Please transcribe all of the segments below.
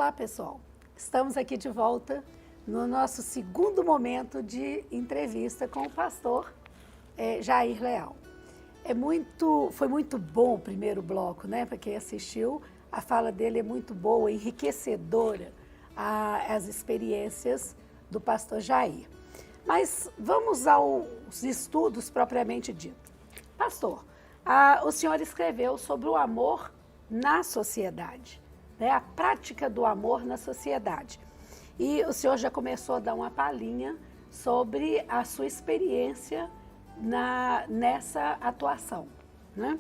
Olá, pessoal. Estamos aqui de volta no nosso segundo momento de entrevista com o pastor Jair Leal. Foi muito bom o primeiro bloco, né? Para quem assistiu, a fala dele é muito boa, enriquecedora as experiências do pastor Jair. Mas vamos aos estudos propriamente dito. Pastor, o senhor escreveu sobre o amor na sociedade, né? A prática do amor na sociedade. E o senhor já começou a dar uma palhinha sobre a sua experiência nessa atuação, né?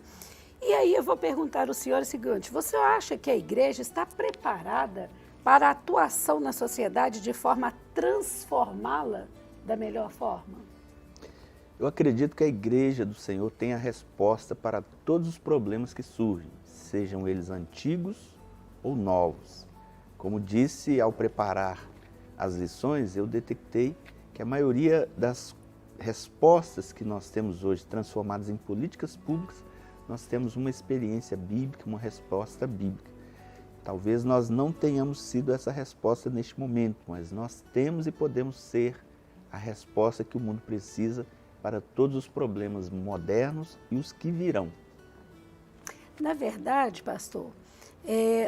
E aí eu vou perguntar ao senhor o seguinte: você acha que a igreja está preparada para a atuação na sociedade de forma a transformá-la da melhor forma? Eu acredito que a igreja do Senhor tem a resposta para todos os problemas que surgem, sejam eles antigos ou novos. Como disse, ao preparar as lições, eu detectei que a maioria das respostas que nós temos hoje, transformadas em políticas públicas, nós temos uma experiência bíblica, uma resposta bíblica. Talvez nós não tenhamos sido essa resposta neste momento, mas nós temos e podemos ser a resposta que o mundo precisa para todos os problemas modernos e os que virão. Na verdade, pastor,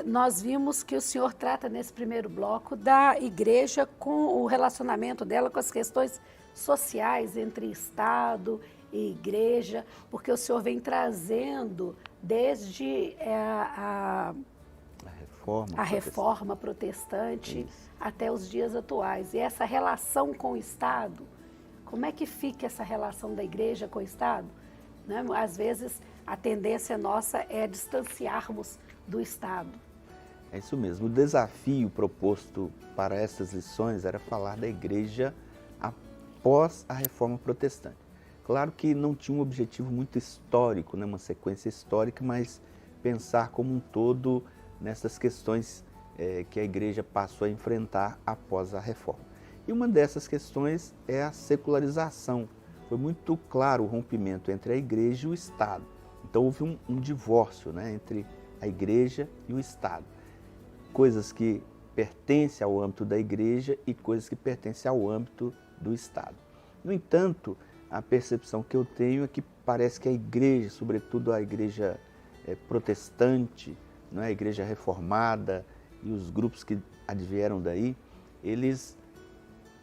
nós vimos que o senhor trata nesse primeiro bloco da igreja com o relacionamento dela com as questões sociais entre Estado e igreja, porque o senhor vem trazendo desde a reforma protestante até os dias atuais. E essa relação com o Estado, como é que fica essa relação da igreja com o Estado? Né? Às vezes a tendência nossa é distanciarmos do Estado. É isso mesmo. O desafio proposto para essas lições era falar da igreja após a reforma protestante. Claro que não tinha um objetivo muito histórico, né? Uma sequência histórica, mas pensar como um todo nessas questões que a igreja passou a enfrentar após a reforma. E uma dessas questões é a secularização. Foi muito claro o rompimento entre a igreja e o Estado. Então houve um divórcio, né, entre a igreja e o Estado. Coisas que pertencem ao âmbito da igreja e coisas que pertencem ao âmbito do Estado. No entanto, a percepção que eu tenho é que parece que a igreja, sobretudo a igreja protestante, não é, a igreja reformada e os grupos que advieram daí, eles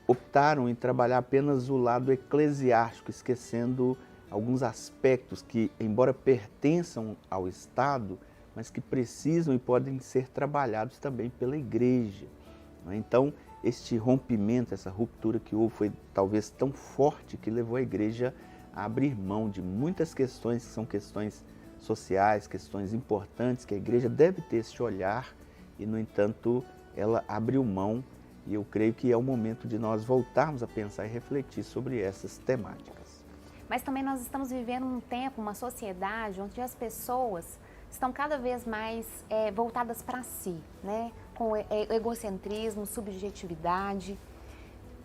optaram em trabalhar apenas o lado eclesiástico, esquecendo alguns aspectos que, embora pertençam ao Estado, mas que precisam e podem ser trabalhados também pela igreja. Então, este rompimento, essa ruptura que houve foi talvez tão forte que levou a igreja a abrir mão de muitas questões que são questões sociais, questões importantes, que a igreja deve ter esse olhar e, no entanto, ela abriu mão. E eu creio que é o momento de nós voltarmos a pensar e refletir sobre essas temáticas. Mas também nós estamos vivendo um tempo, uma sociedade onde as pessoas estão cada vez mais voltadas para si, né? Com egocentrismo, subjetividade.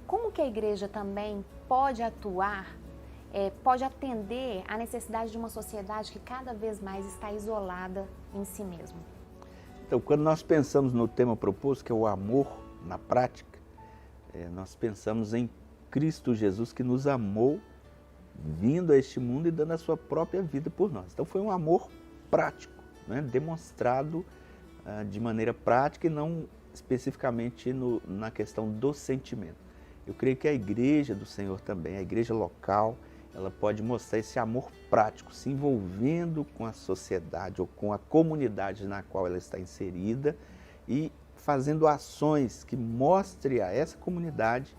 Como que a igreja também pode atuar, pode atender à necessidade de uma sociedade que cada vez mais está isolada em si mesma? Então, quando nós pensamos no tema proposto, que é o amor na prática, nós pensamos em Cristo Jesus, que nos amou vindo a este mundo e dando a sua própria vida por nós. Então foi um amor prático, né? Demonstrado de maneira prática e não especificamente na questão do sentimento. Eu creio que a igreja do Senhor também, a igreja local, ela pode mostrar esse amor prático, se envolvendo com a sociedade ou com a comunidade na qual ela está inserida e fazendo ações que mostrem a essa comunidade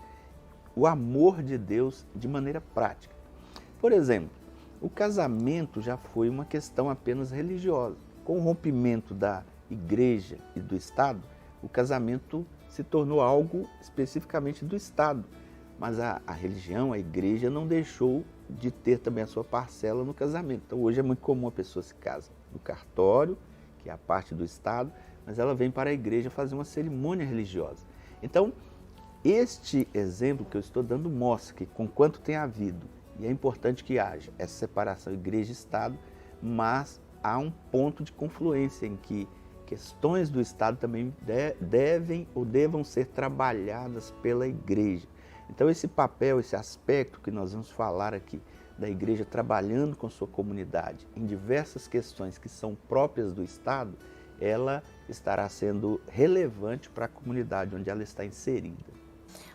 o amor de Deus de maneira prática. Por exemplo, o casamento já foi uma questão apenas religiosa. Com o rompimento da igreja e do Estado, o casamento se tornou algo especificamente do Estado. Mas a religião, a igreja, não deixou de ter também a sua parcela no casamento. Então hoje é muito comum a pessoa se casa no cartório, que é a parte do Estado, mas ela vem para a igreja fazer uma cerimônia religiosa. Então, este exemplo que eu estou dando mostra que, conquanto tem havido, e é importante que haja essa separação igreja e Estado, mas há um ponto de confluência em que questões do Estado também devem ou devam ser trabalhadas pela igreja. Então esse papel, esse aspecto que nós vamos falar aqui, da igreja trabalhando com sua comunidade em diversas questões que são próprias do Estado, ela estará sendo relevante para a comunidade onde ela está inserida.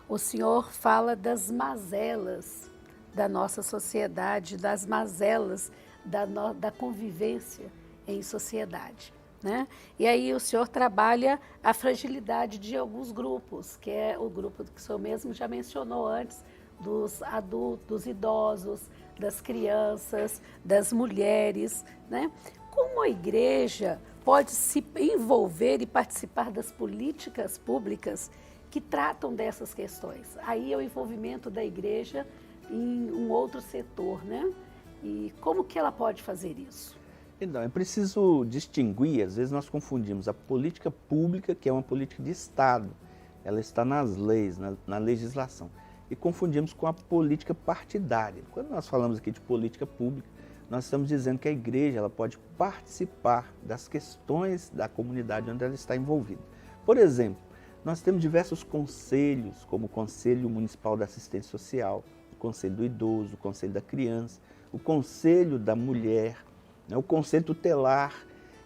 O senhor fala das mazelas da nossa sociedade, das mazelas da convivência em sociedade, né? E aí o senhor trabalha a fragilidade de alguns grupos, que é o grupo que o senhor mesmo já mencionou antes, dos adultos, dos idosos, das crianças, das mulheres, né? Como a igreja pode se envolver e participar das políticas públicas que tratam dessas questões? Aí é o envolvimento da igreja em um outro setor, né? E como que ela pode fazer isso? Então, é preciso distinguir, às vezes nós confundimos a política pública, que é uma política de Estado, ela está nas leis, na legislação, e confundimos com a política partidária. Quando nós falamos aqui de política pública, nós estamos dizendo que a igreja ela pode participar das questões da comunidade onde ela está envolvida. Por exemplo, nós temos diversos conselhos, como o Conselho Municipal da Assistência Social, o Conselho do Idoso, o Conselho da Criança, o Conselho da Mulher, o Conselho Tutelar.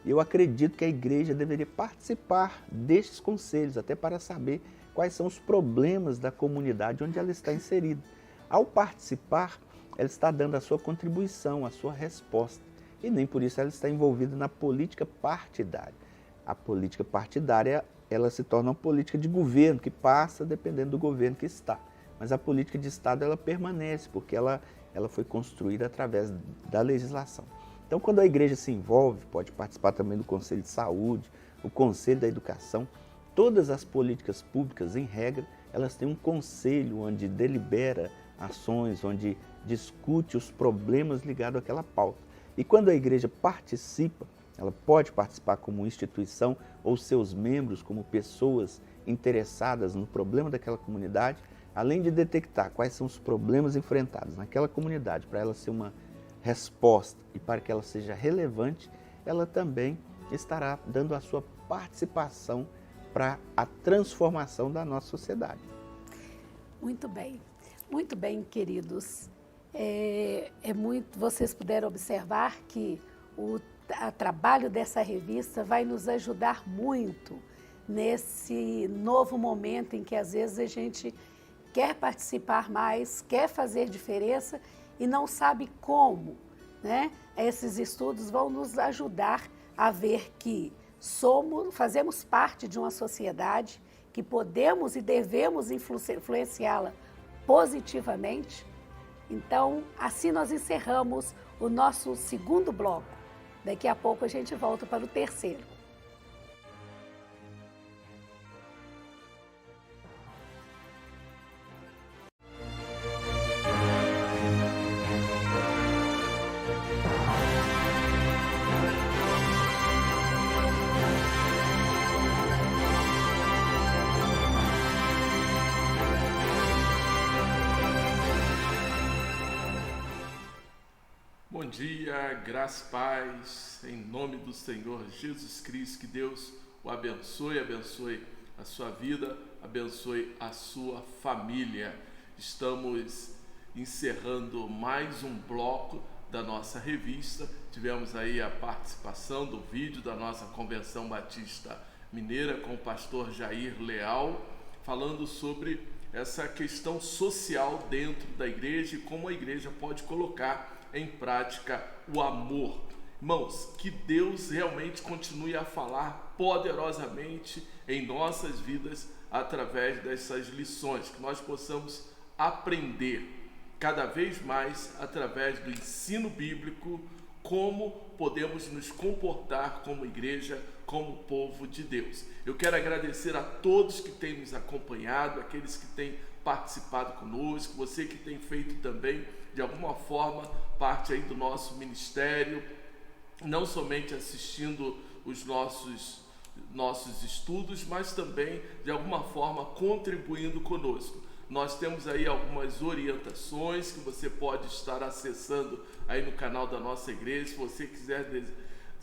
Eu acredito que a igreja deveria participar destes conselhos, até para saber quais são os problemas da comunidade onde ela está inserida. Ao participar, ela está dando a sua contribuição, a sua resposta, e nem por isso ela está envolvida na política partidária. A política partidária, ela se torna uma política de governo, que passa dependendo do governo que está. Mas a política de Estado, ela permanece, porque ela foi construída através da legislação. Então, quando a igreja se envolve, pode participar também do Conselho de Saúde, o Conselho da Educação. Todas as políticas públicas, em regra, elas têm um conselho onde delibera ações, onde discute os problemas ligados àquela pauta. E quando a igreja participa, ela pode participar como instituição ou seus membros como pessoas interessadas no problema daquela comunidade, além de detectar quais são os problemas enfrentados naquela comunidade, para ela ser uma resposta e para que ela seja relevante, ela também estará dando a sua participação para a transformação da nossa sociedade. Muito bem, queridos. Vocês puderam observar que o trabalho dessa revista vai nos ajudar muito nesse novo momento em que às vezes a gente quer participar mais, quer fazer diferença e não sabe como, né? Esses estudos vão nos ajudar a ver que fazemos parte de uma sociedade, que podemos e devemos influenciá-la positivamente. Então, assim nós encerramos o nosso segundo bloco. Daqui a pouco a gente volta para o terceiro. Bom dia, graça e paz, em nome do Senhor Jesus Cristo, que Deus o abençoe a sua vida, abençoe a sua família. Estamos encerrando mais um bloco da nossa revista. Tivemos aí a participação do vídeo da nossa Convenção Batista Mineira com o pastor Jair Leal, falando sobre essa questão social dentro da igreja e como a igreja pode colocar em prática o amor. Irmãos, que Deus realmente continue a falar poderosamente em nossas vidas através dessas lições, que nós possamos aprender cada vez mais através do ensino bíblico como podemos nos comportar como igreja, como povo de Deus. Eu quero agradecer a todos que têm nos acompanhado, aqueles que têm participado conosco, você que tem feito também de alguma forma parte aí do nosso ministério, não somente assistindo os nossos estudos, mas também de alguma forma contribuindo conosco. Nós temos aí algumas orientações que você pode estar acessando aí no canal da nossa igreja. Se você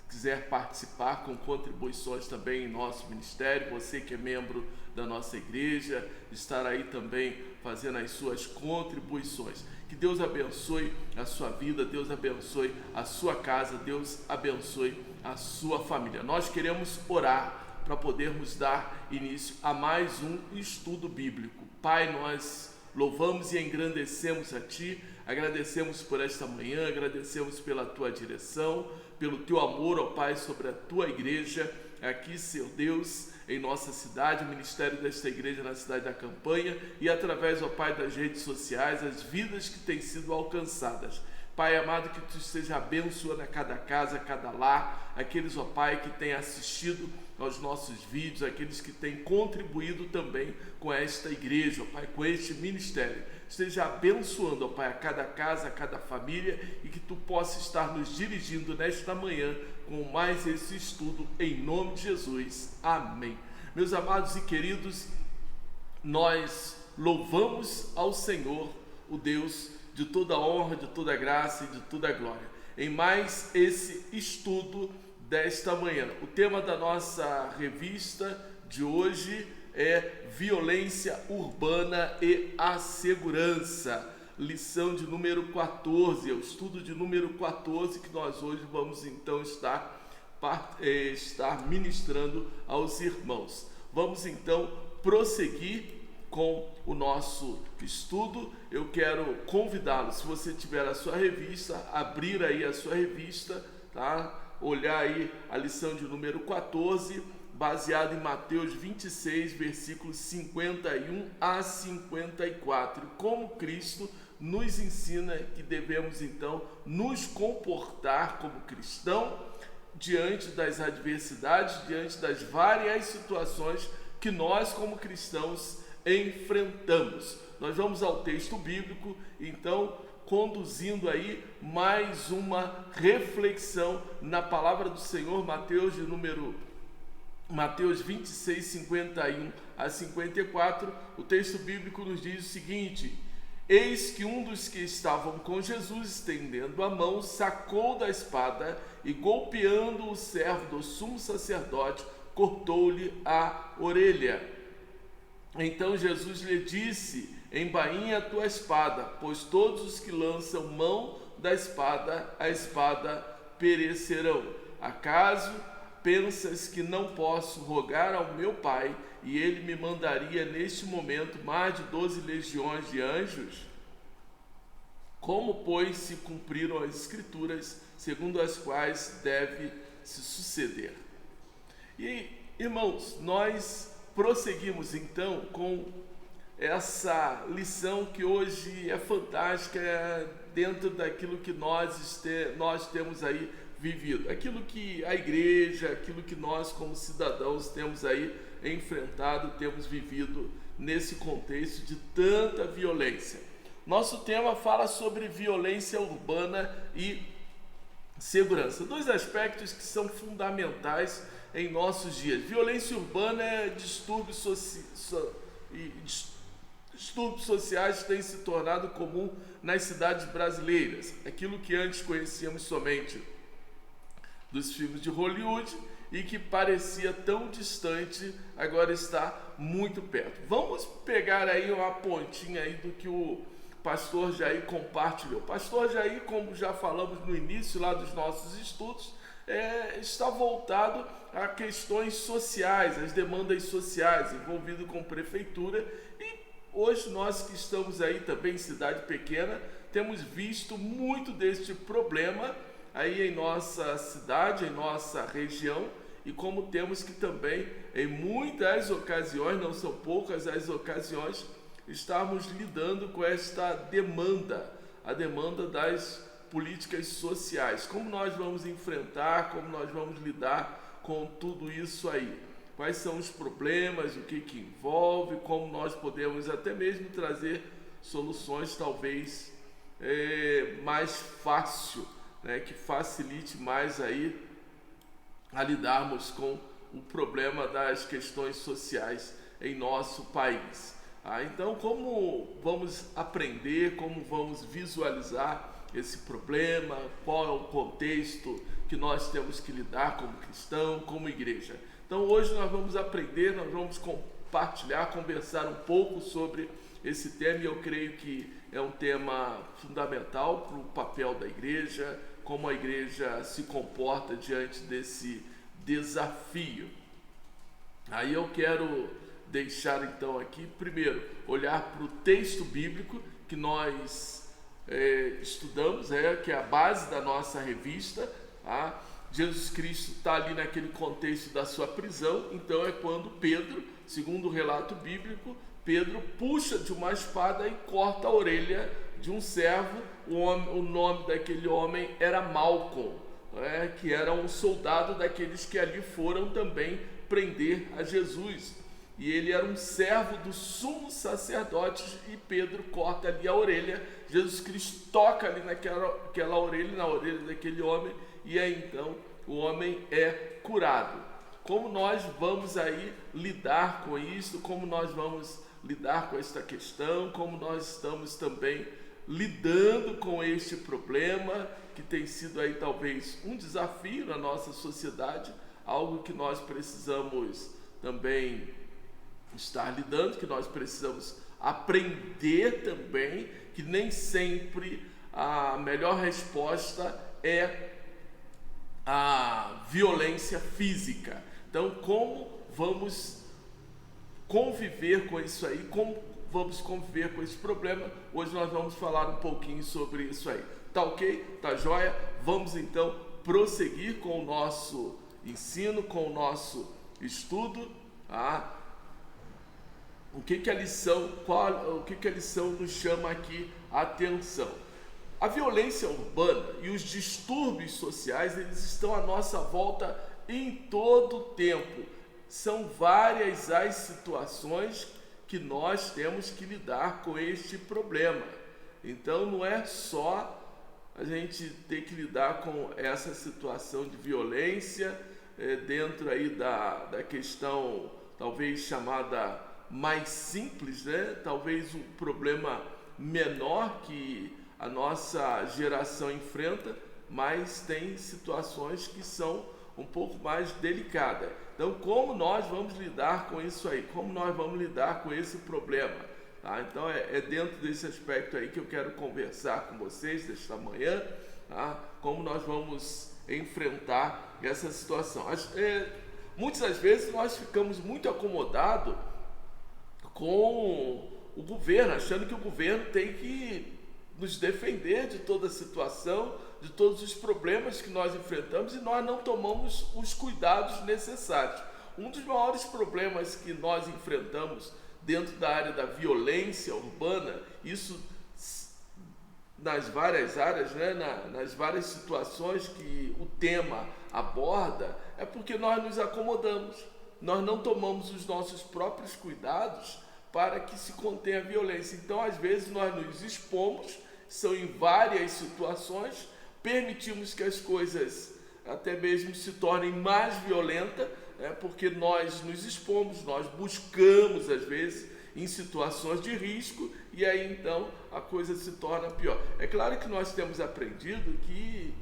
quiser participar com contribuições também em nosso ministério, você que é membro da nossa igreja, estar aí também fazendo as suas contribuições. Que Deus abençoe a sua vida, Deus abençoe a sua casa, Deus abençoe a sua família. Nós queremos orar para podermos dar início a mais um estudo bíblico. Pai, nós louvamos e engrandecemos a Ti, agradecemos por esta manhã, agradecemos pela Tua direção, pelo Teu amor, ó Pai, sobre a Tua igreja, aqui, Senhor Deus, em nossa cidade, o ministério desta igreja na cidade da Campanha e através, ó Pai, das redes sociais, as vidas que têm sido alcançadas. Pai amado, que Tu esteja abençoando a cada casa, a cada lar, aqueles, ó Pai, que têm assistido aos nossos vídeos, aqueles que têm contribuído também com esta igreja, ó Pai, com este ministério. Esteja abençoando, ó Pai, a cada casa, a cada família e que Tu possa estar nos dirigindo nesta manhã com mais esse estudo, em nome de Jesus. Amém. Meus amados e queridos, nós louvamos ao Senhor, o Deus de toda honra, de toda graça e de toda glória, em mais esse estudo desta manhã. O tema da nossa revista de hoje é violência urbana e a segurança. Lição de número 14, é o estudo de número 14 que nós hoje vamos então estar ministrando aos irmãos. Vamos então prosseguir com o nosso estudo. Eu quero convidá-lo, se você tiver a sua revista, abrir aí a sua revista, tá? Olhar aí a lição de número 14, baseado em Mateus 26, versículos 51 a 54. Como Cristo nos ensina que devemos então nos comportar como cristão diante das adversidades, diante das várias situações que nós como cristãos enfrentamos. Nós vamos ao texto bíblico, então, conduzindo aí mais uma reflexão na palavra do Senhor, Mateus 26, 51 a 54, o texto bíblico nos diz o seguinte: eis que um dos que estavam com Jesus, estendendo a mão, sacou da espada e, golpeando o servo do sumo sacerdote, cortou-lhe a orelha. Então Jesus lhe disse: embainha a tua espada, pois todos os que lançam mão da espada, a espada perecerão. Acaso pensas que não posso rogar ao meu Pai, e ele me mandaria neste momento mais de 12 legiões de anjos? Como, pois, se cumpriram as Escrituras, segundo as quais deve se suceder? E, irmãos, nós prosseguimos então com essa lição que hoje é fantástica, dentro daquilo que nós temos aí vivido, aquilo que a igreja, aquilo que nós como cidadãos temos aí enfrentado, temos vivido nesse contexto de tanta violência. Nosso tema fala sobre violência urbana e segurança, dois aspectos que são fundamentais em nossos dias. Violência urbana é distúrbios sociais têm se tornado comum nas cidades brasileiras. Aquilo que antes conhecíamos somente dos filmes de Hollywood e que parecia tão distante, agora está muito perto. Vamos pegar aí uma pontinha aí do que o pastor Jair compartilhou. Pastor Jair, como já falamos no início lá dos nossos estudos, está voltado a questões sociais, as demandas sociais, envolvido com prefeitura. E hoje nós que estamos aí também em cidade pequena, temos visto muito deste problema aí em nossa cidade, em nossa região, e como temos que também, em muitas ocasiões, não são poucas as ocasiões, estarmos lidando com esta demanda, a demanda das políticas sociais. Como nós vamos enfrentar, como nós vamos lidar com tudo isso aí? Quais são os problemas, o que envolve, como nós podemos até mesmo trazer soluções talvez mais fácil, né, que facilite mais aí a lidarmos com o problema das questões sociais em nosso país. Então, como vamos aprender, como vamos visualizar esse problema, qual é o contexto que nós temos que lidar como cristão, como igreja. Então hoje nós vamos aprender, nós vamos compartilhar, conversar um pouco sobre esse tema, e eu creio que é um tema fundamental para o papel da igreja, como a igreja se comporta diante desse desafio. Aí eu quero deixar então aqui, primeiro, olhar para o texto bíblico que nós estudamos, que é a base da nossa revista. Tá? Jesus Cristo está ali naquele contexto da sua prisão, então é quando Pedro, segundo o relato bíblico, Pedro puxa de uma espada e corta a orelha de um servo. O nome daquele homem era Malcom, que era um soldado daqueles que ali foram também prender a Jesus. E ele era um servo do sumo sacerdote, e Pedro corta ali a orelha. Jesus Cristo toca ali naquela orelha, na orelha daquele homem, e aí então o homem é curado. Como nós vamos aí lidar com isso? Como nós vamos lidar com esta questão? Como nós estamos também lidando com este problema que tem sido aí talvez um desafio na nossa sociedade, algo que nós precisamos também estar lidando, que nós precisamos aprender também, que nem sempre a melhor resposta é a violência física. Então, como vamos conviver com isso aí? Como vamos conviver com esse problema? Hoje nós vamos falar um pouquinho sobre isso aí. Tá ok? Tá joia? Vamos então prosseguir com o nosso ensino, com o nosso estudo. O que a lição nos chama aqui a atenção? A violência urbana e os distúrbios sociais, eles estão à nossa volta em todo o tempo. São várias as situações que nós temos que lidar com este problema. Então não é só a gente ter que lidar com essa situação de violência dentro aí da questão talvez chamada mais simples, talvez um problema menor que a nossa geração enfrenta, mas tem situações que são um pouco mais delicadas. Então, como nós vamos lidar com isso aí? Como nós vamos lidar com esse problema? Tá? Então, é dentro desse aspecto aí que eu quero conversar com vocês desta manhã, tá? Como nós vamos enfrentar essa situação. Muitas das vezes nós ficamos muito acomodados com o governo, achando que o governo tem que nos defender de toda a situação, de todos os problemas que nós enfrentamos, e nós não tomamos os cuidados necessários. Um dos maiores problemas que nós enfrentamos dentro da área da violência urbana, isso nas várias áreas, nas várias situações que o tema aborda, é porque nós nos acomodamos, nós não tomamos os nossos próprios cuidados para que se contenha a violência. Então, às vezes, nós nos expomos, são em várias situações, permitimos que as coisas até mesmo se tornem mais violentas, porque nós nos expomos, nós buscamos, às vezes, em situações de risco, e aí, então, a coisa se torna pior. É claro que nós temos aprendido que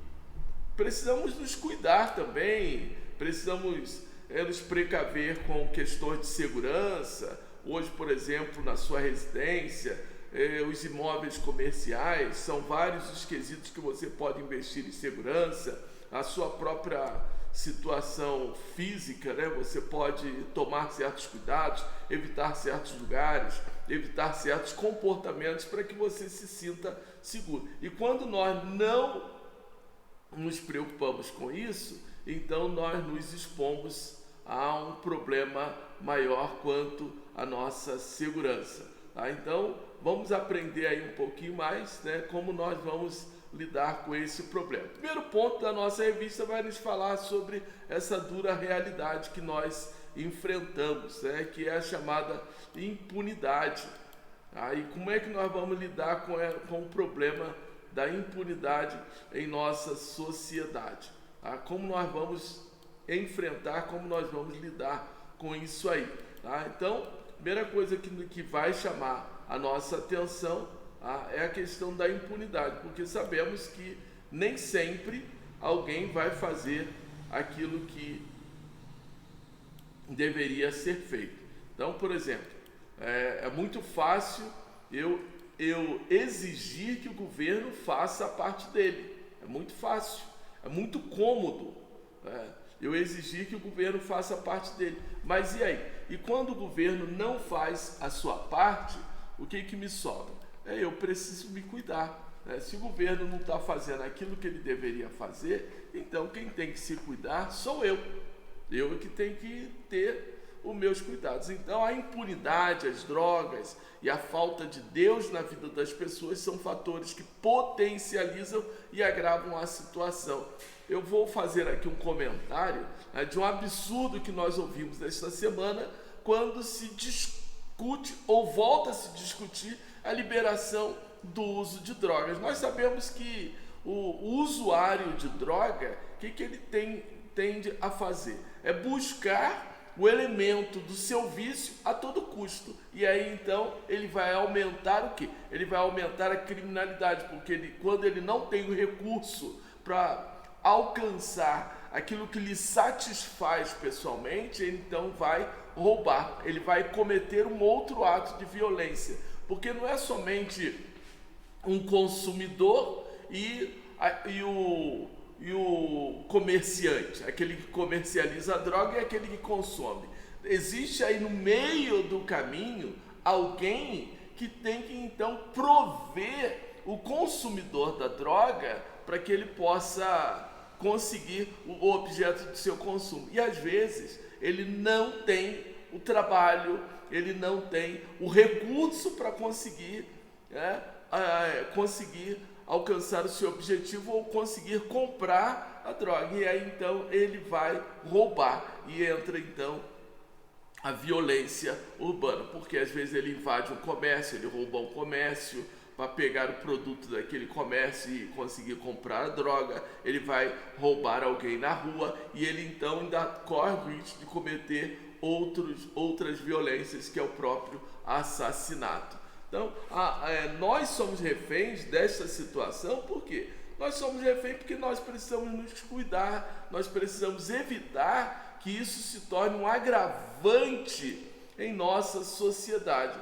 precisamos nos cuidar também, precisamos nos precaver com questões de segurança. Hoje, por exemplo, na sua residência, os imóveis comerciais, são vários os quesitos que você pode investir em segurança, a sua própria situação física, você pode tomar certos cuidados, evitar certos lugares, evitar certos comportamentos para que você se sinta seguro. E quando nós não nos preocupamos com isso, então nós nos expomos a um problema maior quanto à nossa segurança. Tá? Então, vamos aprender aí um pouquinho mais, como nós vamos lidar com esse problema. O primeiro ponto da nossa revista vai nos falar sobre essa dura realidade que nós enfrentamos, que é a chamada impunidade. E como é que nós vamos lidar com o problema da impunidade em nossa sociedade? Como nós vamos enfrentar, como nós vamos lidar com isso aí? Então, a primeira coisa que vai chamar a nossa atenção é a questão da impunidade, porque sabemos que nem sempre alguém vai fazer aquilo que deveria ser feito. Então, por exemplo, é muito fácil eu exigir que o governo faça a parte dele. É muito fácil, é muito cômodo eu exigir que o governo faça a parte dele. Mas e aí? E quando o governo não faz a sua parte, o que me sobra? Eu preciso me cuidar. Se o governo não está fazendo aquilo que ele deveria fazer, então quem tem que se cuidar sou eu. Eu que tenho que ter os meus cuidados. Então a impunidade, as drogas e a falta de Deus na vida das pessoas são fatores que potencializam e agravam a situação. Eu vou fazer aqui um comentário de um absurdo que nós ouvimos esta semana, quando se discute ou volta a se discutir a liberação do uso de drogas. Nós sabemos que o usuário de droga, o que ele tende a fazer? É buscar o elemento do seu vício a todo custo. E aí então ele vai aumentar o quê? Ele vai aumentar a criminalidade, porque quando ele não tem o recurso para alcançar aquilo que lhe satisfaz pessoalmente, ele então vai roubar, ele vai cometer um outro ato de violência, porque não é somente um consumidor e o comerciante, aquele que comercializa a droga e aquele que consome. Existe aí no meio do caminho alguém que tem que então prover o consumidor da droga para que ele possa conseguir o objeto de seu consumo. E às vezes ele não tem o trabalho, ele não tem o recurso para conseguir alcançar o seu objetivo ou conseguir comprar a droga. E aí então ele vai roubar e entra então a violência urbana, porque às vezes ele invade um comércio, ele rouba um comércio para pegar o produto daquele comércio e conseguir comprar a droga, ele vai roubar alguém na rua e ele então ainda corre o risco de cometer outras violências, que é o próprio assassinato. Então, nós somos reféns desta situação. Por quê? Nós somos reféns porque nós precisamos nos cuidar, nós precisamos evitar que isso se torne um agravante em nossa sociedade.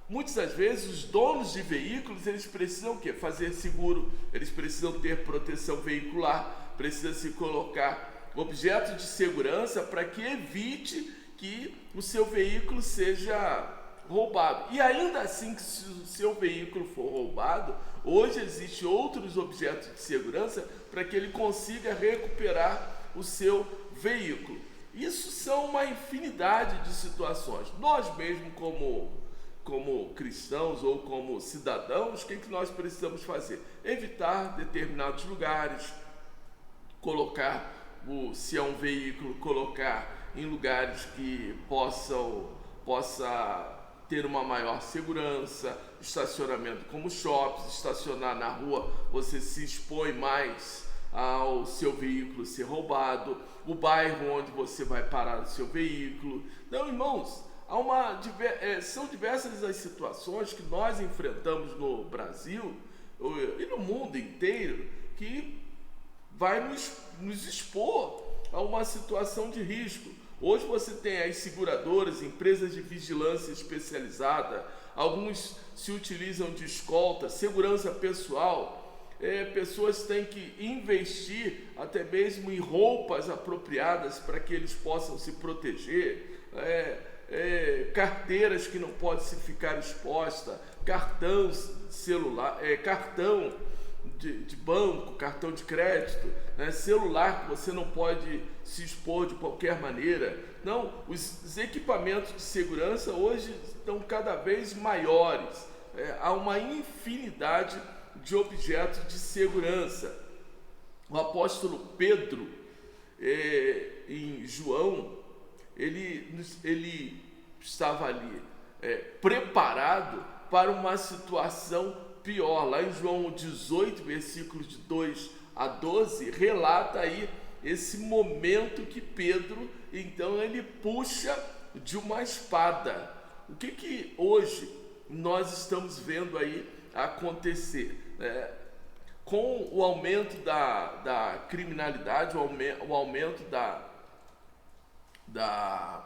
Muitas das vezes os donos de veículos, eles precisam o quê? Fazer seguro, eles precisam ter proteção veicular, precisa se colocar objetos de segurança para que evite que o seu veículo seja roubado. E ainda assim, que se o seu veículo for roubado, hoje existem outros objetos de segurança para que ele consiga recuperar o seu veículo. Isso são uma infinidade de situações. Nós mesmos, como cristãos ou como cidadãos, o que nós precisamos fazer? Evitar determinados lugares, colocar, se é um veículo, colocar em lugares que possa ter uma maior segurança, estacionamento como shoppings, estacionar na rua, você se expõe mais ao seu veículo ser roubado, o bairro onde você vai parar o seu veículo. Então, irmãos, são diversas as situações que nós enfrentamos no Brasil e no mundo inteiro que vai nos expor a uma situação de risco. Hoje você tem as seguradoras, empresas de vigilância especializada, alguns se utilizam de escolta, segurança pessoal. Pessoas têm que investir até mesmo em roupas apropriadas para que eles possam se proteger, carteiras que não podem se ficar exposta, cartão de banco, cartão de crédito, celular que você não pode se expor de qualquer maneira. Não, os equipamentos de segurança hoje estão cada vez maiores. Há uma infinidade de objetos de segurança. O apóstolo Pedro, em João, ele estava ali preparado para uma situação pior. Lá em João 18, versículos de 2 a 12, relata aí esse momento que Pedro, então, ele puxa de uma espada. O que hoje nós estamos vendo aí acontecer. Com o aumento da criminalidade, o aumento da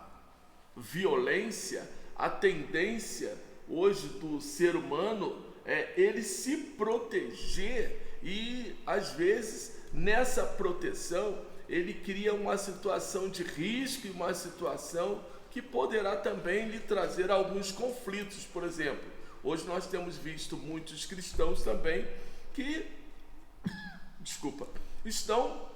violência, a tendência hoje do ser humano é ele se proteger e, às vezes, nessa proteção, ele cria uma situação de risco e uma situação que poderá também lhe trazer alguns conflitos. Por exemplo, hoje nós temos visto muitos cristãos também que, estão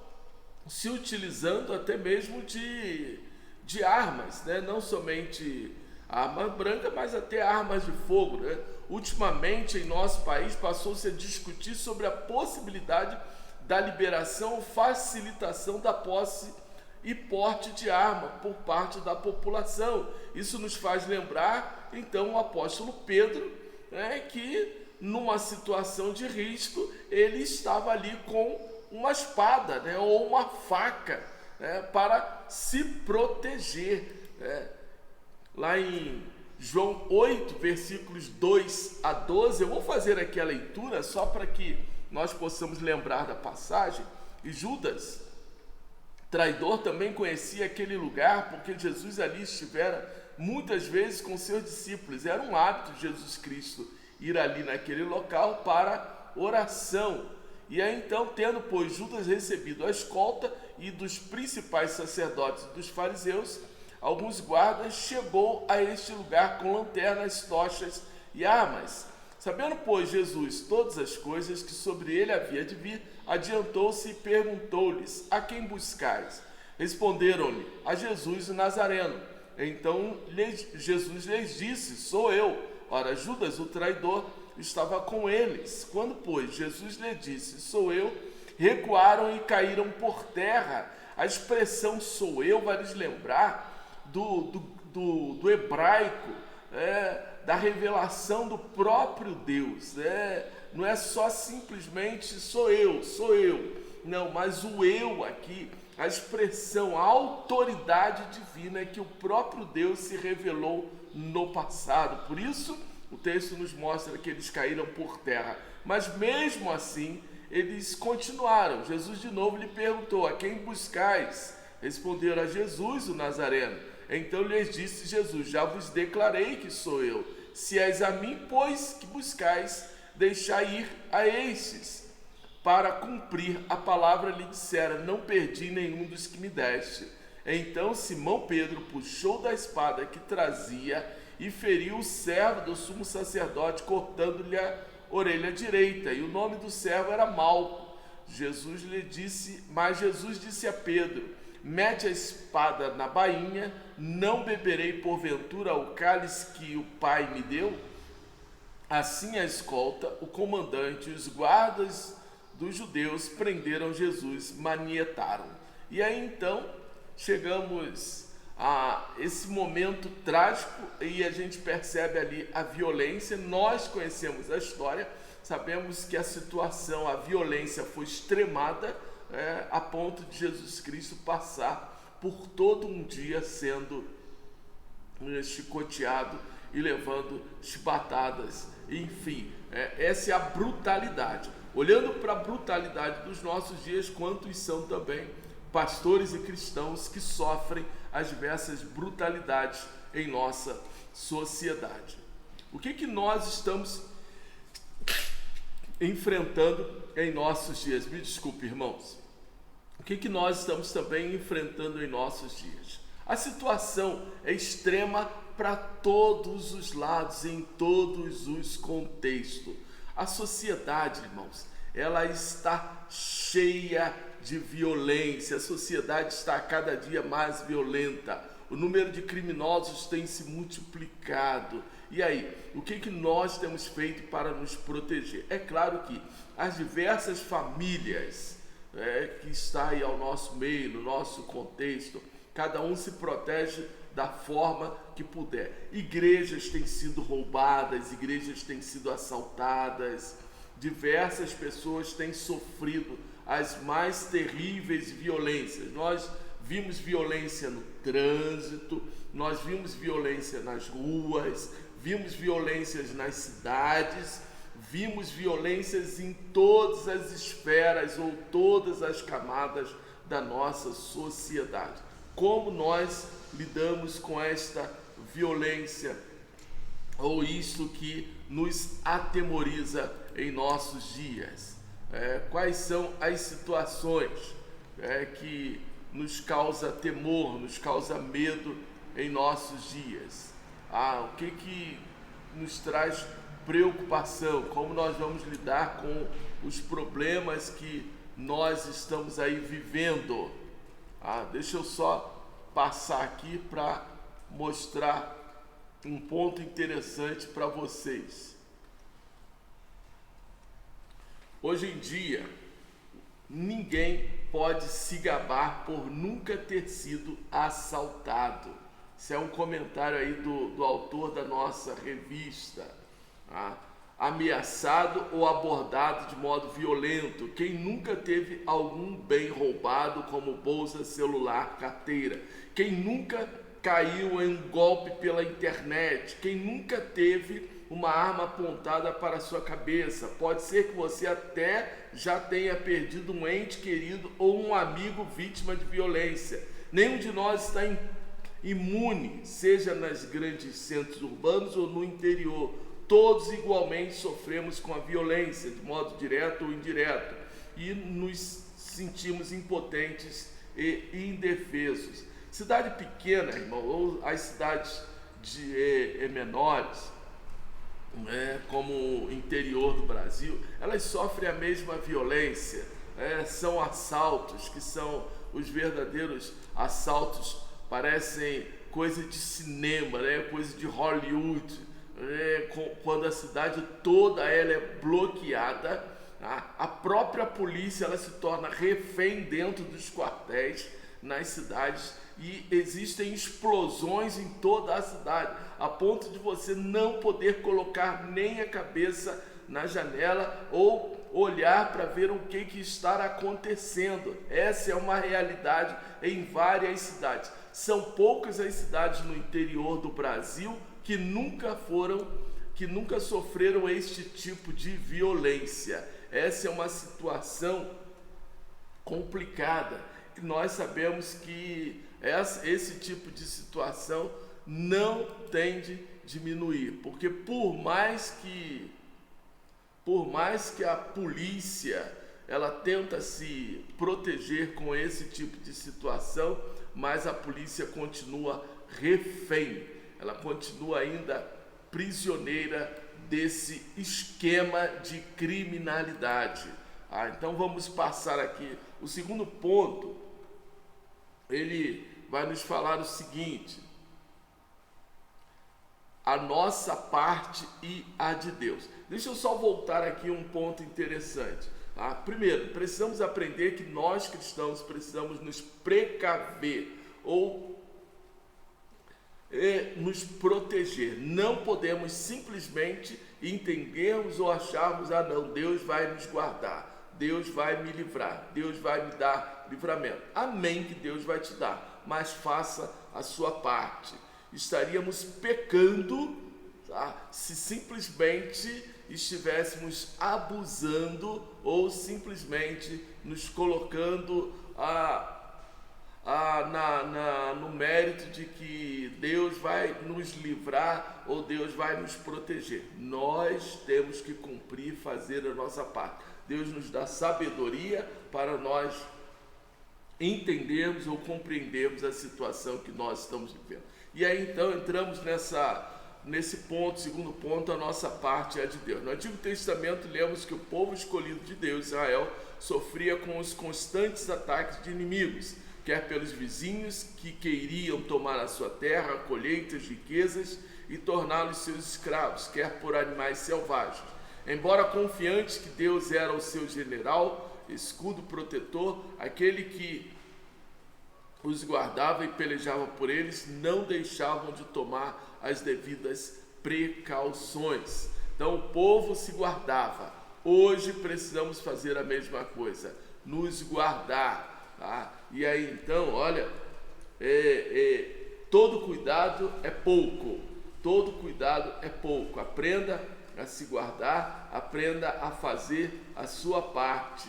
se utilizando até mesmo de armas, né? Não somente arma branca, mas até armas de fogo, né? Ultimamente, em nosso país, passou-se a discutir sobre a possibilidade da liberação ou facilitação da posse e porte de arma por parte da população. Isso nos faz lembrar, então, o apóstolo Pedro, né, que numa situação de risco, ele estava ali com uma espada, né, ou uma faca, né, para se proteger, né? Lá em João 8, versículos 2 a 12, eu vou fazer aqui a leitura só para que nós possamos lembrar da passagem. E Judas, traidor, também conhecia aquele lugar, porque Jesus ali estivera muitas vezes com seus discípulos. Era um hábito de Jesus Cristo ir ali naquele local para oração. E aí então, tendo pois Judas recebido a escolta e dos principais sacerdotes e dos fariseus, alguns guardas, chegou a este lugar com lanternas, tochas e armas. Sabendo, pois, Jesus todas as coisas que sobre ele havia de vir, adiantou-se e perguntou-lhes: a quem buscais? Responderam-lhe: a Jesus o Nazareno. Então Jesus lhes disse: sou eu. Ora, Judas, o traidor, estava com eles. Quando, pois, Jesus lhe disse: sou eu, recuaram e caíram por terra. A expressão sou eu vai lhes lembrar do hebraico, da revelação do próprio Deus. Não é só simplesmente sou eu, não, mas o eu aqui, a expressão, a autoridade divina é que o próprio Deus se revelou no passado. Por isso, o texto nos mostra que eles caíram por terra, mas mesmo assim, eles continuaram. Jesus de novo lhe perguntou: a quem buscais? Responderam: a Jesus o Nazareno. Então lhes disse Jesus: já vos declarei que sou eu. Se és a mim, pois, que buscais, deixai ir a estes. Para cumprir a palavra lhe dissera: não perdi nenhum dos que me deste. Então Simão Pedro puxou da espada que trazia e feriu o servo do sumo sacerdote, cortando-lhe a orelha direita. E o nome do servo era Malco. Mas Jesus disse a Pedro: mete a espada na bainha, não beberei porventura o cálice que o Pai me deu? Assim a escolta, o comandante e os guardas dos judeus prenderam Jesus, manietaram. E aí então chegamos a esse momento trágico e a gente percebe ali a violência. Nós conhecemos a história, sabemos que a situação, a violência foi extremada, a ponto de Jesus Cristo passar por todo um dia sendo chicoteado e levando chibatadas, enfim, essa é a brutalidade. Olhando para a brutalidade dos nossos dias, quantos são também pastores e cristãos que sofrem as diversas brutalidades em nossa sociedade. O que nós estamos enfrentando em nossos dias? Me desculpe, irmãos. O que nós estamos também enfrentando em nossos dias? A situação é extrema para todos os lados, em todos os contextos. A sociedade, irmãos, ela está cheia de violência. A sociedade está cada dia mais violenta. O número de criminosos tem se multiplicado. E aí, o que nós temos feito para nos proteger? É claro que as diversas famílias que está aí ao nosso meio, no nosso contexto, cada um se protege da forma que puder. Igrejas têm sido roubadas, igrejas têm sido assaltadas, diversas pessoas têm sofrido as mais terríveis violências. Nós vimos violência no trânsito, nós vimos violência nas ruas, vimos violências nas cidades, vimos violências em todas as esferas ou todas as camadas da nossa sociedade. Como nós lidamos com esta violência ou isto que nos atemoriza em nossos dias? Quais são as situações que nos causa temor, nos causa medo em nossos dias? O que nos traz preocupação? Como nós vamos lidar com os problemas que nós estamos aí vivendo? Deixa eu só passar aqui para mostrar um ponto interessante para vocês. Hoje em dia, ninguém pode se gabar por nunca ter sido assaltado. Isso é um comentário aí do autor da nossa revista. Ameaçado ou abordado de modo violento. Quem nunca teve algum bem roubado, como bolsa, celular, carteira? Quem nunca caiu em um golpe pela internet? Quem nunca teve uma arma apontada para a sua cabeça? Pode ser que você até já tenha perdido um ente querido ou um amigo vítima de violência. Nenhum de nós está imune, seja nos grandes centros urbanos ou no interior. Todos igualmente sofremos com a violência, de modo direto ou indireto, e nos sentimos impotentes e indefesos. Cidade pequena, irmão, ou as cidades menores, como o interior do Brasil, elas sofrem a mesma violência. São assaltos, que são os verdadeiros assaltos, parecem coisa de cinema, coisa de Hollywood. Quando a cidade toda ela é bloqueada, a própria polícia ela se torna refém dentro dos quartéis nas cidades, e existem explosões em toda a cidade, a ponto de você não poder colocar nem a cabeça na janela ou olhar para ver o que está acontecendo. Essa é uma realidade em várias cidades. São poucas as cidades no interior do Brasil que nunca sofreram este tipo de violência. Essa é uma situação complicada, e nós sabemos que esse tipo de situação não tende a diminuir, porque por mais que a polícia ela tenta se proteger com esse tipo de situação, mas a polícia continua refém, ela continua ainda prisioneira desse esquema de criminalidade. Então vamos passar aqui. O segundo ponto, ele vai nos falar o seguinte: a nossa parte e a de Deus. Deixa eu só voltar aqui um ponto interessante. Primeiro, precisamos aprender que nós cristãos precisamos nos precaver ou nos proteger. Não podemos simplesmente entendermos ou acharmos, não, Deus vai nos guardar, Deus vai me livrar, Deus vai me dar livramento. Amém que Deus vai te dar, mas faça a sua parte. Estaríamos pecando, se simplesmente estivéssemos abusando ou simplesmente nos colocando no mérito de que Deus vai nos livrar ou Deus vai nos proteger. Nós temos que cumprir, fazer a nossa parte. Deus nos dá sabedoria para nós entendermos ou compreendermos a situação que nós estamos vivendo. E aí então entramos nesse ponto, segundo ponto, a nossa parte é a de Deus. No Antigo Testamento lemos que o povo escolhido de Deus, Israel, sofria com os constantes ataques de inimigos, quer pelos vizinhos que queriam tomar a sua terra, colheitas, riquezas e torná-los seus escravos, quer por animais selvagens. Embora confiantes que Deus era o seu general, escudo protetor, aquele que os guardava e pelejava por eles, não deixavam de tomar as devidas precauções. Então o povo se guardava. Hoje precisamos fazer a mesma coisa, nos guardar. E aí então, olha, todo cuidado é pouco, todo cuidado é pouco. Aprenda a se guardar, aprenda a fazer a sua parte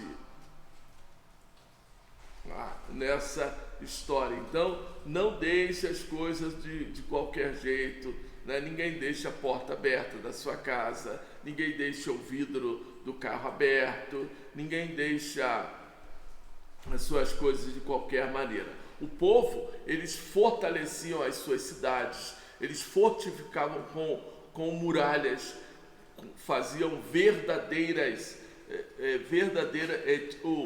nessa história. Então, não deixe as coisas de qualquer jeito, né? Ninguém deixa a porta aberta da sua casa, ninguém deixa o vidro do carro aberto, ninguém deixa as suas coisas de qualquer maneira. O povo, eles fortaleciam as suas cidades, eles fortificavam com muralhas, faziam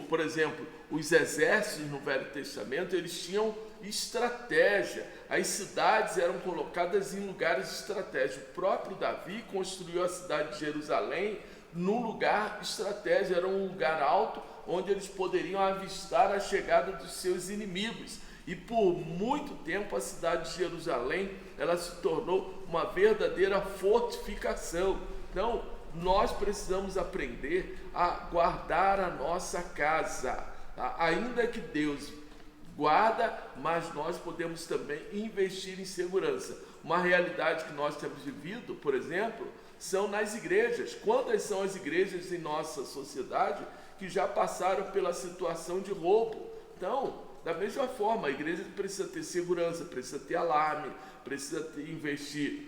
por exemplo, os exércitos no Velho Testamento, eles tinham estratégia. As cidades eram colocadas em lugares estratégicos. O próprio Davi construiu a cidade de Jerusalém num lugar estratégico, era um lugar alto onde eles poderiam avistar a chegada dos seus inimigos. E por muito tempo a cidade de Jerusalém, ela se tornou uma verdadeira fortificação. Então, nós precisamos aprender a guardar a nossa casa, tá? Ainda que Deus guarda, mas nós podemos também investir em segurança. Uma realidade que nós temos vivido, por exemplo, são nas igrejas. Quantas são as igrejas em nossa sociedade que já passaram pela situação de roubo? Então, da mesma forma, a igreja precisa ter segurança, precisa ter alarme, precisa investir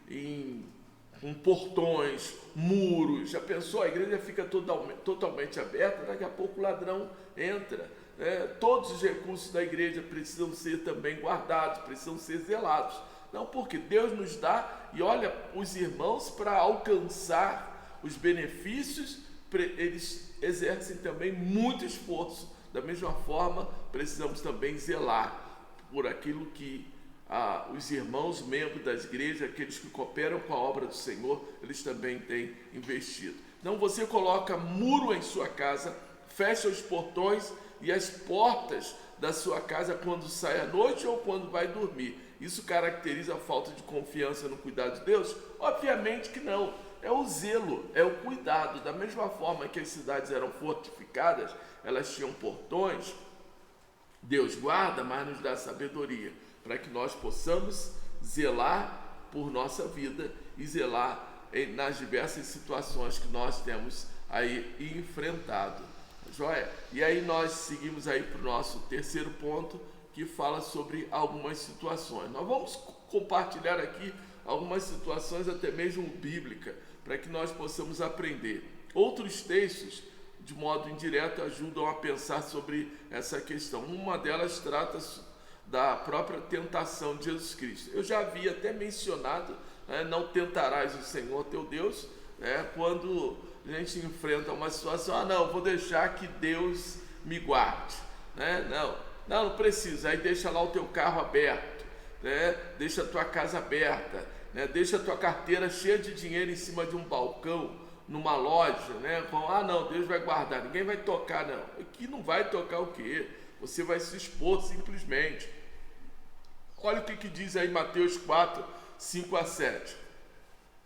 em portões, muros. Já pensou? A igreja fica totalmente aberta, daqui a pouco o ladrão entra. Todos os recursos da igreja precisam ser também guardados, precisam ser zelados. Não, porque Deus nos dá, e olha, os irmãos, para alcançar os benefícios, eles exercem também muito esforço. Da mesma forma, precisamos também zelar por aquilo que os irmãos, membros das igrejas, aqueles que cooperam com a obra do Senhor, eles também têm investido. Então você coloca muro em sua casa, fecha os portões e as portas da sua casa quando sai à noite ou quando vai dormir. Isso caracteriza a falta de confiança no cuidado de Deus? Obviamente que não. É o zelo, é o cuidado. Da mesma forma que as cidades eram fortificadas, elas tinham portões. Deus guarda, mas nos dá sabedoria, para que nós possamos zelar por nossa vida e zelar nas diversas situações que nós temos aí enfrentado. Joia? E aí nós seguimos aí para o nosso terceiro ponto, que fala sobre algumas situações. Nós vamos compartilhar aqui algumas situações até mesmo bíblicas, para que nós possamos aprender. Outros textos, de modo indireto, ajudam a pensar sobre essa questão. Uma delas trata da própria tentação de Jesus Cristo. Eu já havia até mencionado, não tentarás o Senhor teu Deus, quando a gente enfrenta uma situação, não, vou deixar que Deus me guarde, não precisa, aí deixa lá o teu carro aberto, deixa a tua casa aberta, deixa a tua carteira cheia de dinheiro em cima de um balcão, numa loja, não, Deus vai guardar, ninguém vai tocar, não. Aqui não vai tocar o quê? Você vai se expor simplesmente. Olha o que diz aí Mateus 4, 5 a 7.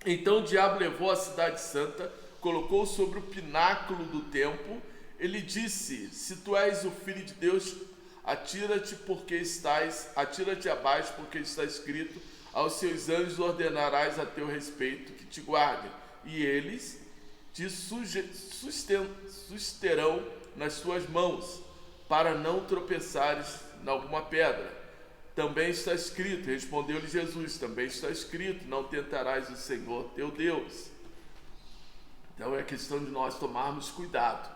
Então o diabo levou a cidade santa, colocou sobre o pináculo do templo, ele disse, se tu és o filho de Deus, atira-te abaixo, porque está escrito, aos seus anjos ordenarás a teu respeito que te guardem, e eles te susterão nas tuas mãos, para não tropeçares em alguma pedra. Também está escrito, respondeu-lhe Jesus, também está escrito, não tentarás o Senhor teu Deus. Então é questão de nós tomarmos cuidado,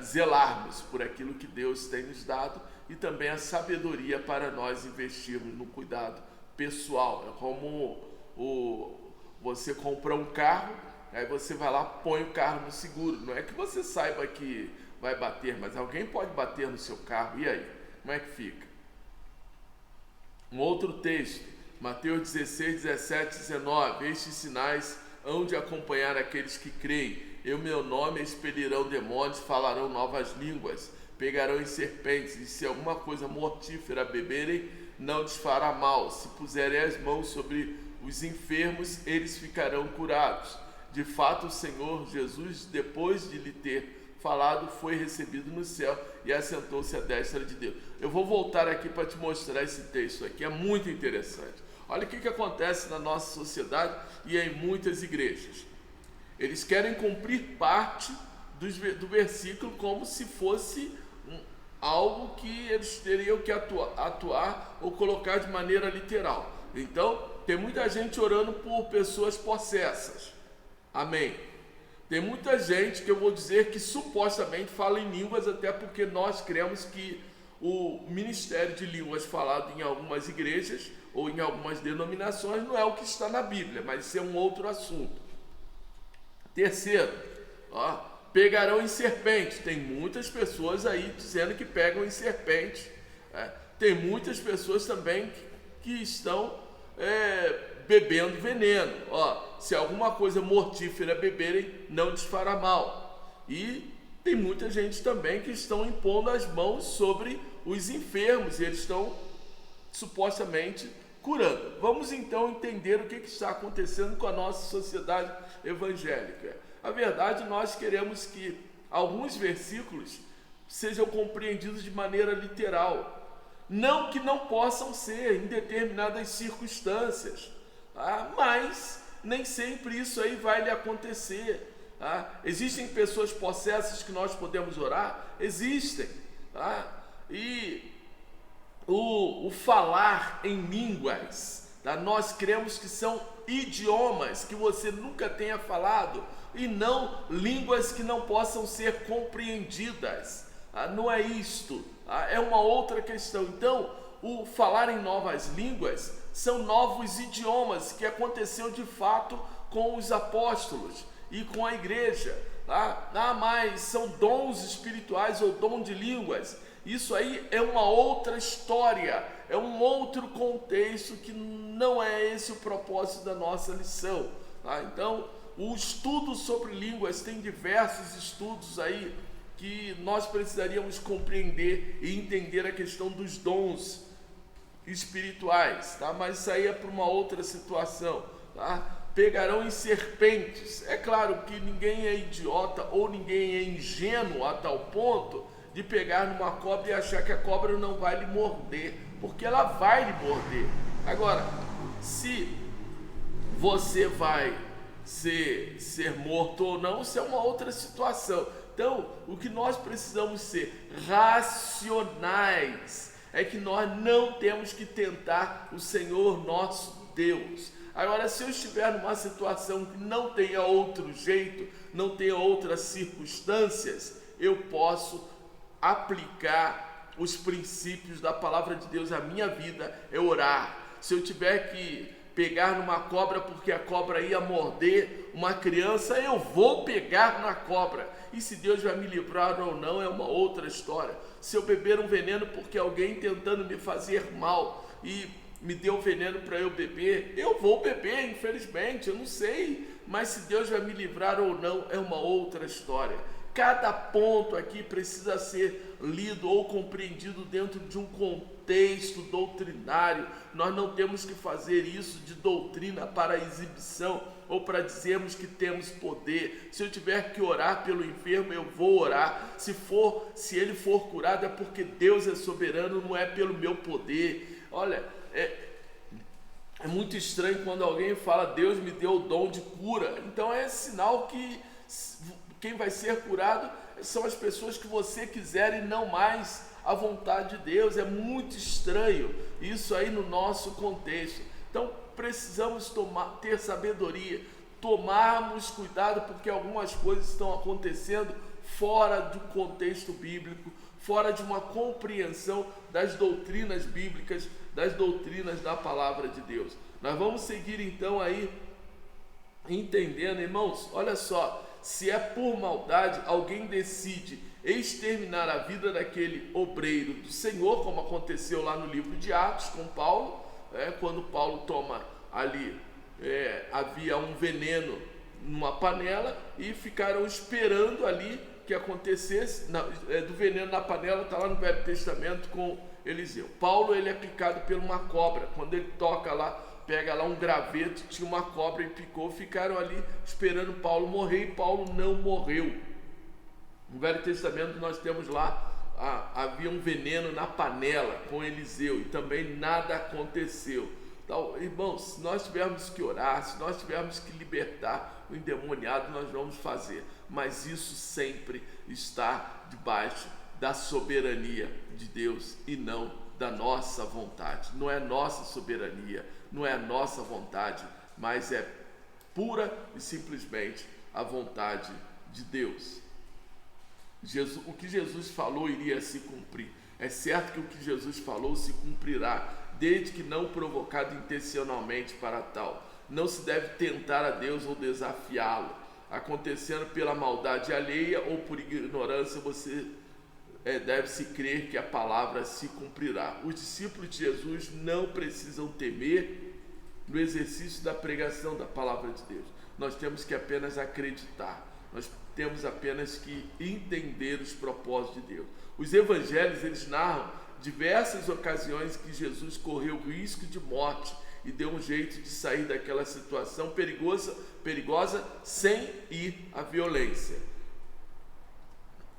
zelarmos por aquilo que Deus tem nos dado e também a sabedoria para nós investirmos no cuidado pessoal. É como você compra um carro, aí você vai lá, põe o carro no seguro. Não é que você saiba que vai bater, mas alguém pode bater no seu carro, e aí? Como é que fica? Um outro texto, Mateus 16, 17, 19, estes sinais hão de acompanhar aqueles que creem. Em meu nome expelirão demônios, falarão novas línguas, pegarão em serpentes, e se alguma coisa mortífera beberem, não lhes fará mal. Se puserem as mãos sobre os enfermos, eles ficarão curados. De fato, o Senhor Jesus, depois de lhe ter falado, foi recebido no céu e assentou-se à destra de Deus. Eu vou voltar aqui para te mostrar esse texto aqui, é muito interessante. Olha o que acontece na nossa sociedade e em muitas igrejas. Eles querem cumprir parte do versículo como se fosse algo que eles teriam que atuar ou colocar de maneira literal. Então, tem muita gente orando por pessoas possessas. Amém. Tem muita gente que eu vou dizer que supostamente fala em línguas, até porque nós cremos que o ministério de línguas falado em algumas igrejas ou em algumas denominações não é o que está na Bíblia, mas isso é um outro assunto. Terceiro, pegarão em serpente. Tem muitas pessoas aí dizendo que pegam em serpente. Tem muitas pessoas também que estão bebendo veneno. Se alguma coisa mortífera beberem, não lhes fará mal. E tem muita gente também que estão impondo as mãos sobre os enfermos e eles estão supostamente curando. Vamos então entender o que está acontecendo com a nossa sociedade evangélica. A verdade, nós queremos que alguns versículos sejam compreendidos de maneira literal. Não que não possam ser em determinadas circunstâncias, mas nem sempre isso aí vai lhe acontecer. Existem pessoas possessas que nós podemos orar? Existem. E o falar em línguas, nós cremos que são idiomas que você nunca tenha falado e não línguas que não possam ser compreendidas. Não é isto, é uma outra questão. Então, o falar em novas línguas são novos idiomas que aconteceu de fato com os apóstolos e com a igreja. Mas são dons espirituais ou dom de línguas. Isso aí é uma outra história, é um outro contexto que não é esse o propósito da nossa lição. Então, o estudo sobre línguas, tem diversos estudos aí que nós precisaríamos compreender e entender a questão dos dons espirituais, mas isso aí é para uma outra situação. Pegarão em serpentes. É claro que ninguém é idiota ou ninguém é ingênuo a tal ponto de pegar numa cobra e achar que a cobra não vai lhe morder, porque ela vai lhe morder. Agora, se você vai ser morto ou não, isso é uma outra situação. Então, o que nós precisamos ser racionais é que nós não temos que tentar o Senhor nosso Deus. Agora, se eu estiver numa situação que não tenha outro jeito, não tenha outras circunstâncias, eu posso aplicar os princípios da palavra de Deus à minha vida, é orar. Se eu tiver que pegar numa cobra porque a cobra ia morder uma criança, eu vou pegar na cobra. E se Deus vai me livrar ou não é uma outra história. Se eu beber um veneno porque alguém tentando me fazer mal e me deu veneno para eu beber, eu vou beber, infelizmente, eu não sei. Mas se Deus vai me livrar ou não é uma outra história. Cada ponto aqui precisa ser lido ou compreendido dentro de um contexto doutrinário. Nós não temos que fazer isso de doutrina para exibição ou para dizermos que temos poder. Se eu tiver que orar pelo enfermo, eu vou orar. Se ele for curado, é porque Deus é soberano, não é pelo meu poder. Olha, é muito estranho quando alguém fala, Deus me deu o dom de cura. Então é sinal que quem vai ser curado são as pessoas que você quiser e não mais a vontade de Deus. É muito estranho isso aí no nosso contexto. Então precisamos ter sabedoria, tomarmos cuidado, porque algumas coisas estão acontecendo fora do contexto bíblico, fora de uma compreensão das doutrinas bíblicas, das doutrinas da palavra de Deus. Nós vamos seguir então aí entendendo, irmãos, olha só. Se é por maldade, alguém decide exterminar a vida daquele obreiro do Senhor, como aconteceu lá no livro de Atos com Paulo, quando Paulo toma ali, havia um veneno numa panela e ficaram esperando ali que acontecesse. Do veneno na panela está lá no Velho Testamento com Eliseu. Paulo, ele é picado por uma cobra. Quando ele toca lá, pega lá um graveto, tinha uma cobra e picou, ficaram ali esperando Paulo morrer e Paulo não morreu. No Velho Testamento nós temos lá, havia um veneno na panela com Eliseu e também nada aconteceu. Então, irmãos, se nós tivermos que orar, se nós tivermos que libertar o endemoniado, nós vamos fazer. Mas isso sempre está debaixo da soberania de Deus e não da nossa vontade. Não é nossa soberania, não é a nossa vontade, mas é pura e simplesmente a vontade de Deus. O que Jesus falou iria se cumprir. É certo que o que Jesus falou se cumprirá, desde que não provocado intencionalmente para tal. Não se deve tentar a Deus ou desafiá-lo. Acontecendo pela maldade alheia ou por ignorância, você deve-se crer que a palavra se cumprirá. Os discípulos de Jesus não precisam temer no exercício da pregação da palavra de Deus. Nós temos que apenas acreditar. Nós temos apenas que entender os propósitos de Deus. Os evangelhos, eles narram diversas ocasiões que Jesus correu risco de morte e deu um jeito de sair daquela situação perigosa sem ir à violência.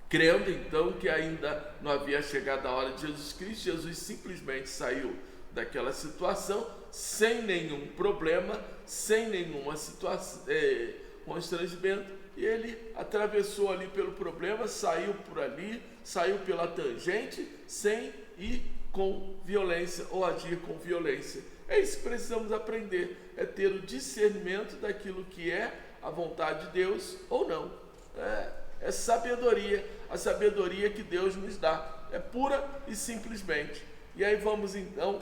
Crendo então que ainda não havia chegado a hora de Jesus Cristo, Jesus simplesmente saiu daquela situação sem nenhum problema, sem nenhuma situação, constrangimento, e ele atravessou ali pelo problema, saiu por ali, saiu pela tangente, sem ir com violência ou agir com violência. É isso que precisamos aprender, é ter o discernimento daquilo que é a vontade de Deus ou não. É sabedoria, a sabedoria que Deus nos dá, é pura e simplesmente. E aí vamos então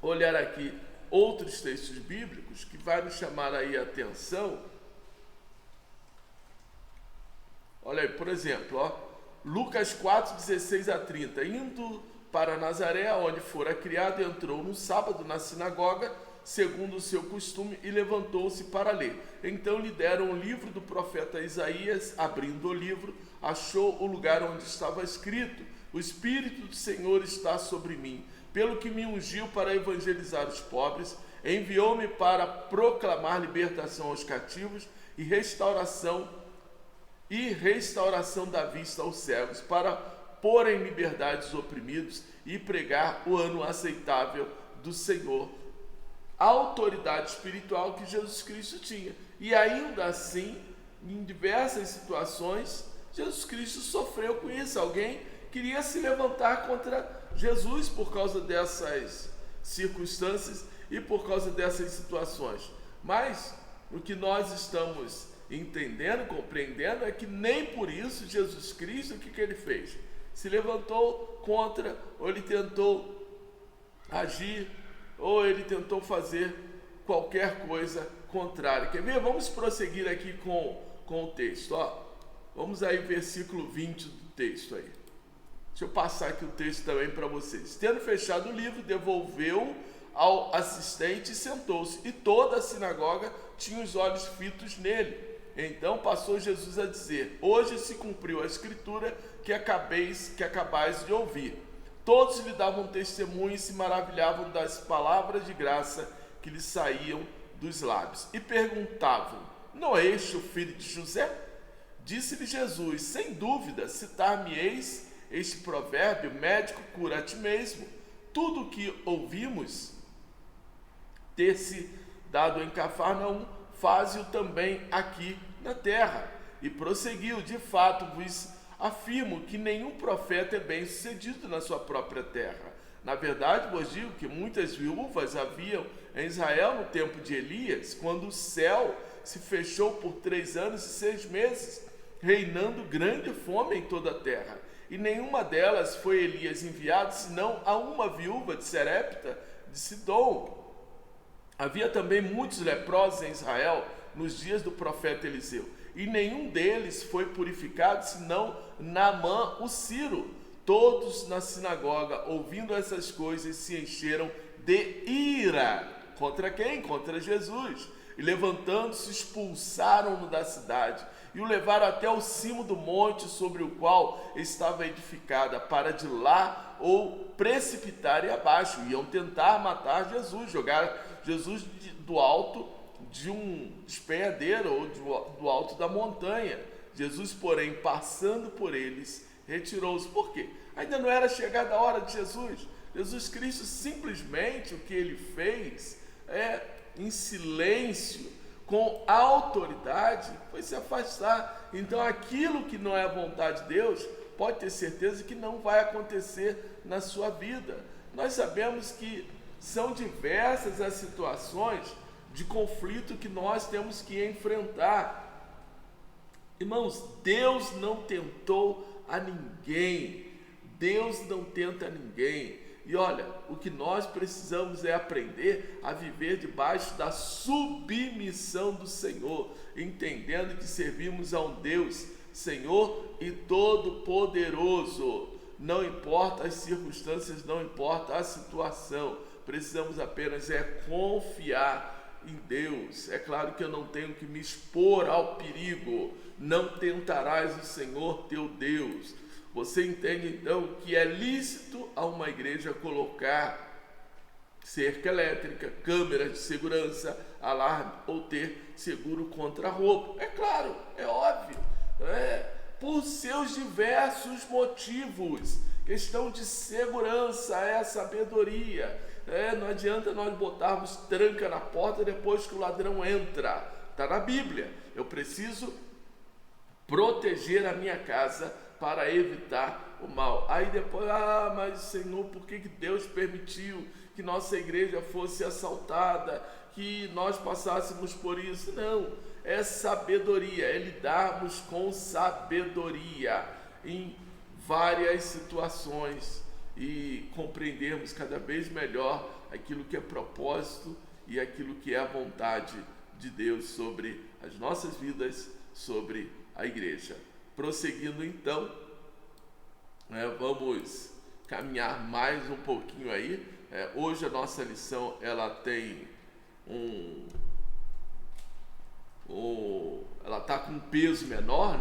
olhar aqui outros textos bíblicos que vai nos chamar aí a atenção. Olha aí, por exemplo, Lucas 4, 16 a 30. Indo para Nazaré, onde fora criado, entrou no sábado na sinagoga, segundo o seu costume, e levantou-se para ler. Então lhe deram o livro do profeta Isaías. Abrindo o livro, achou o lugar onde estava escrito: o Espírito do Senhor está sobre mim, pelo que me ungiu para evangelizar os pobres, enviou-me para proclamar libertação aos cativos e restauração da vista aos cegos, para pôr em liberdade os oprimidos e pregar o ano aceitável do Senhor. A autoridade espiritual que Jesus Cristo tinha. E ainda assim, em diversas situações, Jesus Cristo sofreu com isso. Alguém queria se levantar contra Jesus por causa dessas circunstâncias e por causa dessas situações. Mas o que nós estamos entendendo, compreendendo, é que nem por isso Jesus Cristo, o que ele fez? Se levantou contra, ou ele tentou agir, ou ele tentou fazer qualquer coisa contrária. Quer ver? Vamos prosseguir aqui com o texto. Vamos aí, versículo 20 do texto aí. Deixa eu passar aqui o texto também para vocês. Tendo fechado o livro, devolveu ao assistente e sentou-se. E toda a sinagoga tinha os olhos fitos nele. Então passou Jesus a dizer: hoje se cumpriu a escritura que acabais de ouvir. Todos lhe davam testemunho e se maravilhavam das palavras de graça que lhe saíam dos lábios. E perguntavam: não é este o filho de José? Disse-lhe Jesus: sem dúvida, citar-me-eis este provérbio: médico, cura a ti mesmo. Tudo o que ouvimos ter se dado em Cafarnaum, faze-o também aqui na terra. E prosseguiu: de fato vos afirmo que nenhum profeta é bem sucedido na sua própria terra. Na verdade vos digo que muitas viúvas haviam em Israel no tempo de Elias, quando o céu se fechou por 3 anos e 6 meses, reinando grande fome em toda a terra. E nenhuma delas foi Elias enviado, senão a uma viúva de Serepta de Sidom. Havia também muitos leprosos em Israel nos dias do profeta Eliseu, e nenhum deles foi purificado, senão Naamã o Ciro. Todos na sinagoga, ouvindo essas coisas, se encheram de ira. Contra quem? Contra Jesus. E levantando-se, expulsaram-no da cidade e o levaram até o cimo do monte sobre o qual estava edificada, para de lá ou precipitarem abaixo. Iam tentar matar Jesus, jogar Jesus do alto de um despenhadeiro ou do alto da montanha. Jesus, porém, passando por eles, retirou-os. Por quê? Ainda não era chegada a hora de Jesus. Jesus Cristo simplesmente o que ele fez em silêncio, com autoridade, foi se afastar. Então aquilo que não é a vontade de Deus, pode ter certeza que não vai acontecer na sua vida. Nós sabemos que são diversas as situações de conflito que nós temos que enfrentar. Irmãos, Deus não tentou a ninguém. Deus não tenta a ninguém. E olha, o que nós precisamos é aprender a viver debaixo da submissão do Senhor, entendendo que servimos a um Deus, Senhor e Todo-Poderoso. Não importa as circunstâncias, não importa a situação, precisamos apenas confiar em Deus. É claro que eu não tenho que me expor ao perigo. Não tentarás o Senhor teu Deus. Você entende então que é lícito a uma igreja colocar cerca elétrica, câmeras de segurança, alarme ou ter seguro contra roubo? É claro, é óbvio, por seus diversos motivos. Questão de segurança, sabedoria. Não adianta nós botarmos tranca na porta depois que o ladrão entra. Está na Bíblia. Eu preciso proteger a minha casa para evitar o mal. Aí depois, mas Senhor, por que Deus permitiu que nossa igreja fosse assaltada, que nós passássemos por isso? Não, é sabedoria, é lidarmos com sabedoria em várias situações e compreendermos cada vez melhor aquilo que é propósito e aquilo que é a vontade de Deus sobre as nossas vidas, sobre a igreja. Prosseguindo então, vamos caminhar mais um pouquinho aí. Hoje a nossa lição ela tem ela está com um peso menor,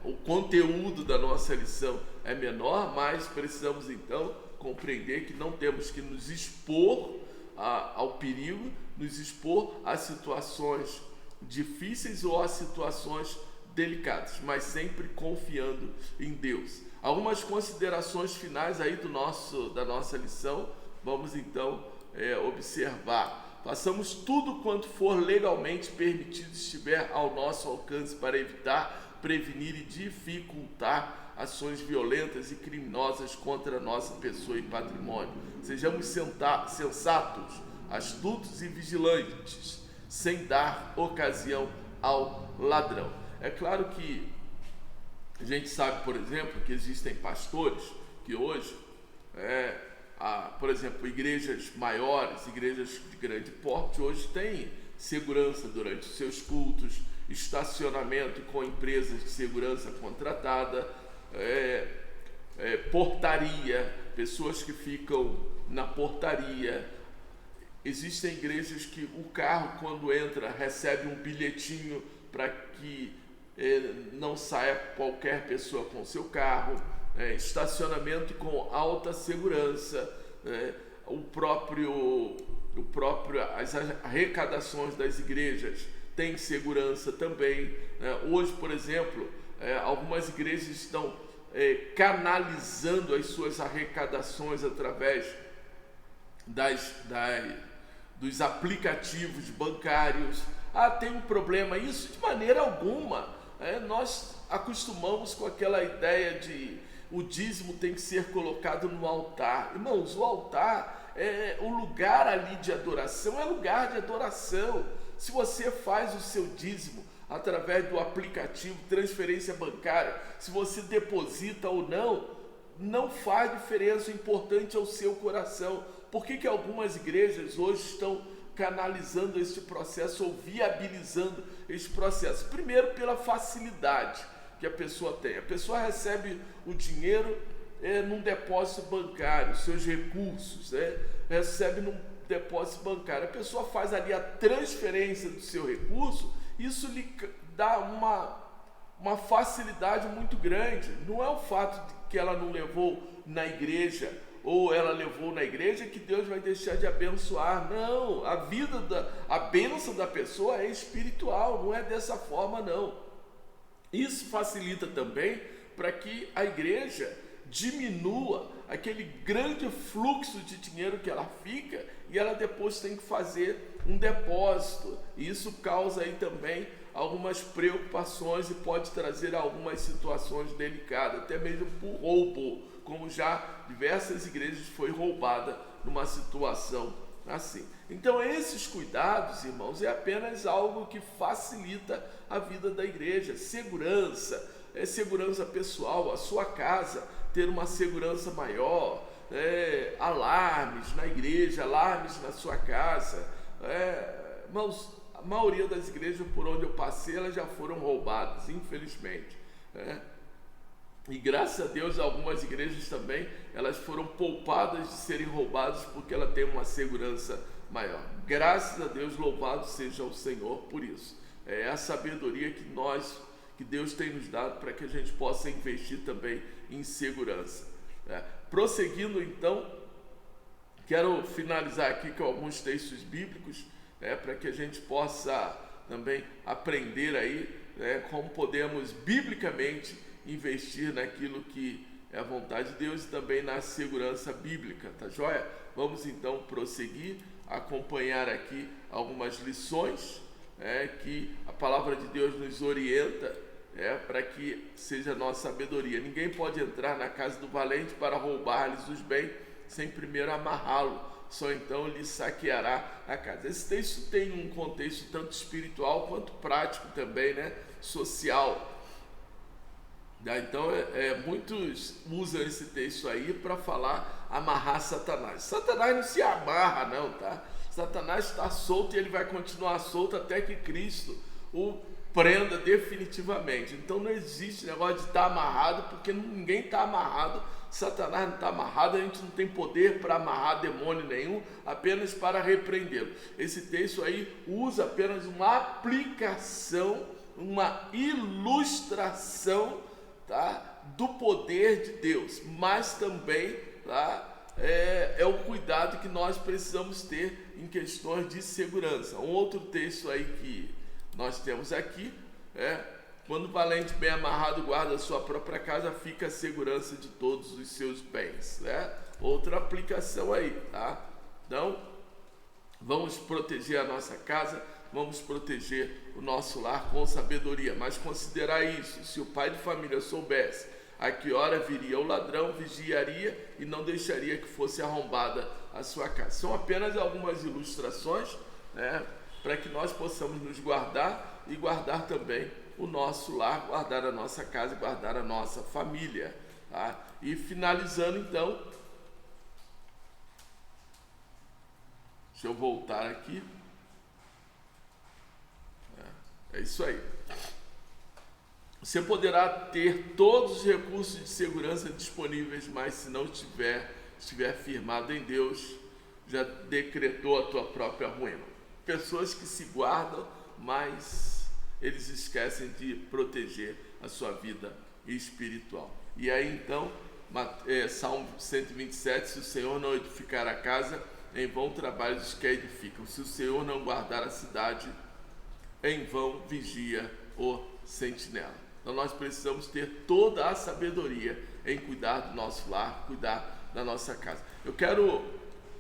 o conteúdo da nossa lição é menor, mas precisamos então compreender que não temos que nos expor ao perigo, nos expor a situações difíceis ou a situações delicadas, mas sempre confiando em Deus. Algumas considerações finais aí da nossa lição, vamos então observar. Façamos tudo quanto for legalmente permitido estiver ao nosso alcance para evitar, prevenir e dificultar ações violentas e criminosas contra a nossa pessoa e patrimônio. Sejamos sensatos, astutos e vigilantes, sem dar ocasião ao ladrão. É claro que a gente sabe, por exemplo, que existem pastores que hoje, por exemplo, igrejas maiores, igrejas de grande porte, hoje têm segurança durante os seus cultos, estacionamento com empresas de segurança contratada, portaria, pessoas que ficam na portaria. Existem igrejas que o carro, quando entra, recebe um bilhetinho para que não saia qualquer pessoa com seu carro, estacionamento com alta segurança, as arrecadações das igrejas têm segurança também. Hoje, por exemplo, algumas igrejas estão canalizando as suas arrecadações através dos aplicativos bancários. Tem um problema, isso de maneira alguma. Nós acostumamos com aquela ideia de o dízimo tem que ser colocado no altar. Irmãos, o altar o lugar ali de adoração, é lugar de adoração. Se você faz o seu dízimo através do aplicativo, transferência bancária, se você deposita ou não faz diferença. O importante é o seu coração. Por que algumas igrejas hoje estão canalizando este processo ou viabilizando este processo? Primeiro, pela facilidade que a pessoa tem. A pessoa recebe o dinheiro num depósito bancário, seus recursos, recebe num depósito bancário. A pessoa faz ali a transferência do seu recurso, isso lhe dá uma facilidade muito grande. Não é o fato de que ela não levou na igreja ou ela levou na igreja que Deus vai deixar de abençoar. Não, a bênção da pessoa é espiritual, não é dessa forma não. Isso facilita também para que a igreja diminua aquele grande fluxo de dinheiro que ela fica e ela depois tem que fazer um depósito. E isso causa aí também algumas preocupações e pode trazer algumas situações delicadas, até mesmo por roubo, como já diversas igrejas foi roubada numa situação assim. Então esses cuidados, irmãos, é apenas algo que facilita a vida da igreja. Segurança, segurança pessoal, a sua casa ter uma segurança maior, alarmes na igreja, alarmes na sua casa. Irmãos, a maioria das igrejas por onde eu passei, elas já foram roubadas, infelizmente. E graças a Deus, algumas igrejas também, elas foram poupadas de serem roubadas porque ela tem uma segurança maior. Graças a Deus, louvado seja o Senhor por isso. É a sabedoria que Deus tem nos dado para que a gente possa investir também em segurança. Prosseguindo então, quero finalizar aqui com alguns textos bíblicos, para que a gente possa também aprender aí como podemos biblicamente investir naquilo que é a vontade de Deus e também na segurança bíblica, tá joia? Vamos então prosseguir, acompanhar aqui algumas lições que a palavra de Deus nos orienta para que seja a nossa sabedoria. Ninguém pode entrar na casa do valente para roubar-lhes os bens sem primeiro amarrá-lo, só então lhe saqueará a casa. Esse texto tem um contexto tanto espiritual quanto prático também, social. Então muitos usam esse texto aí para falar amarrar Satanás. Satanás não se amarra não, tá? Satanás está solto e ele vai continuar solto até que Cristo o prenda definitivamente. Então não existe negócio de estar amarrado, porque ninguém está amarrado. Satanás não está amarrado, a gente não tem poder para amarrar demônio nenhum, apenas para repreendê-lo. Esse texto aí usa apenas uma aplicação, uma ilustração, tá, do poder de Deus, mas também, tá, é o cuidado que nós precisamos ter em questões de segurança. Um outro texto aí que nós temos aqui quando o valente bem amarrado guarda a sua própria casa, fica a segurança de todos os seus bens, outra aplicação aí, tá? Então vamos proteger a nossa casa, vamos proteger o nosso lar com sabedoria, mas considerar isso: se o pai de família soubesse a que hora viria o ladrão, vigiaria e não deixaria que fosse arrombada a sua casa. São apenas algumas ilustrações, para que nós possamos nos guardar e guardar também o nosso lar, guardar a nossa casa e guardar a nossa família, tá? E finalizando então, deixa eu voltar aqui. É isso aí. Você poderá ter todos os recursos de segurança disponíveis, mas se não estiver firmado em Deus, já decretou a tua própria ruína. Pessoas que se guardam, mas eles esquecem de proteger a sua vida espiritual. E aí então, Salmo 127, se o Senhor não edificar a casa, em vão trabalham os que a edificam. Se o Senhor não guardar a cidade, em vão vigia o sentinela. Então nós precisamos ter toda a sabedoria em cuidar do nosso lar, cuidar da nossa casa. Eu quero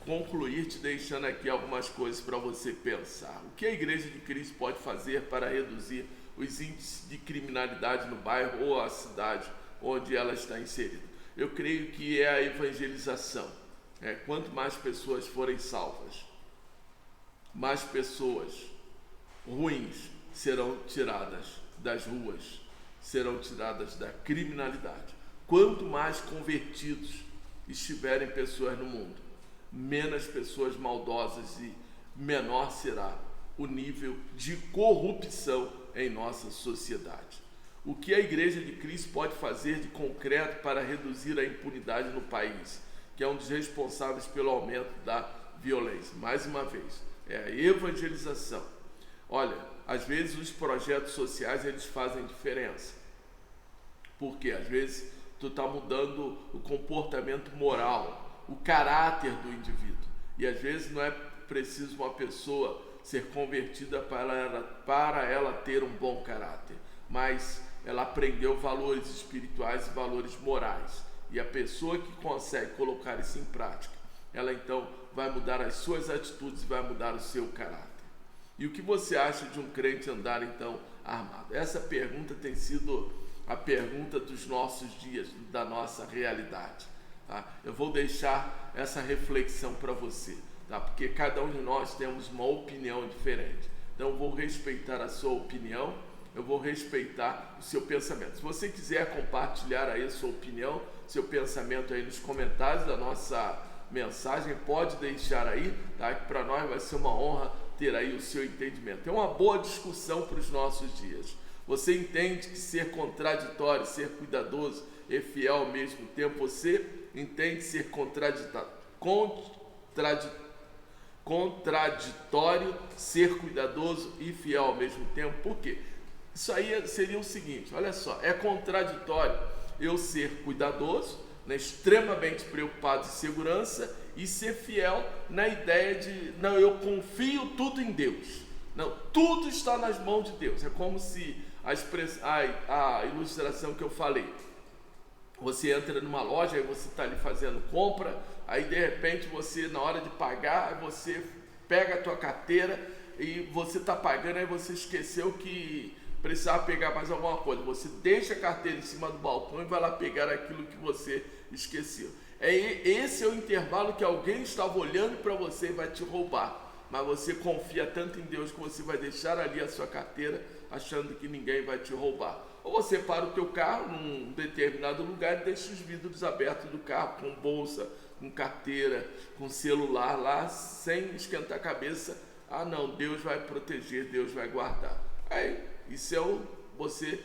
concluir te deixando aqui algumas coisas para você pensar. O que a Igreja de Cristo pode fazer para reduzir os índices de criminalidade no bairro ou a cidade onde ela está inserida? Eu creio que é a evangelização. Quanto mais pessoas forem salvas, mais pessoas ruins serão tiradas das ruas, serão tiradas da criminalidade. Quanto mais convertidos estiverem pessoas no mundo, menos pessoas maldosas e menor será o nível de corrupção em nossa sociedade. O que a Igreja de Cristo pode fazer de concreto para reduzir a impunidade no país, que é um dos responsáveis pelo aumento da violência? Mais uma vez, é a evangelização. Olha, às vezes os projetos sociais eles fazem diferença, porque às vezes tu está mudando o comportamento moral, o caráter do indivíduo, e às vezes não é preciso uma pessoa ser convertida para ela ter um bom caráter, mas ela aprendeu valores espirituais e valores morais, E a pessoa que consegue colocar isso em prática, ela então vai mudar as suas atitudes, vai mudar o seu caráter. E o que você acha de um crente andar então armado? Essa pergunta tem sido a pergunta dos nossos dias, da nossa realidade. Tá? Eu vou deixar essa reflexão para você, tá? Porque cada um de nós temos uma opinião diferente. Então eu vou respeitar a sua opinião, eu vou respeitar o seu pensamento. Se você quiser compartilhar aí a sua opinião, seu pensamento aí nos comentários da nossa mensagem, pode deixar aí, tá? Que para nós vai ser uma honra ter aí o seu entendimento. É uma boa discussão para os nossos dias. Você entende que ser contraditório, ser cuidadoso e fiel ao mesmo tempo? Você entende ser contraditório, ser cuidadoso e fiel ao mesmo tempo? Por quê? Isso aí seria o seguinte, olha só, é contraditório eu ser cuidadoso, né, extremamente preocupado em segurança, e ser fiel na ideia de, não, eu confio tudo em Deus. Não, tudo está nas mãos de Deus. É como se a ilustração que eu falei, você entra numa loja, aí você está ali fazendo compra, aí de repente você, na hora de pagar, você pega a tua carteira e você está pagando, aí você esqueceu que precisava pegar mais alguma coisa. Você deixa a carteira em cima do balcão e vai lá pegar aquilo que você esqueceu. Esse é o intervalo que alguém estava olhando para você e vai te roubar. Mas você confia tanto em Deus que você vai deixar ali a sua carteira achando que ninguém vai te roubar. Ou você para o teu carro num determinado lugar e deixa os vidros abertos do carro, com bolsa, com carteira, com celular lá, sem esquentar a cabeça. Ah não, Deus vai proteger, Deus vai guardar. Aí, isso é você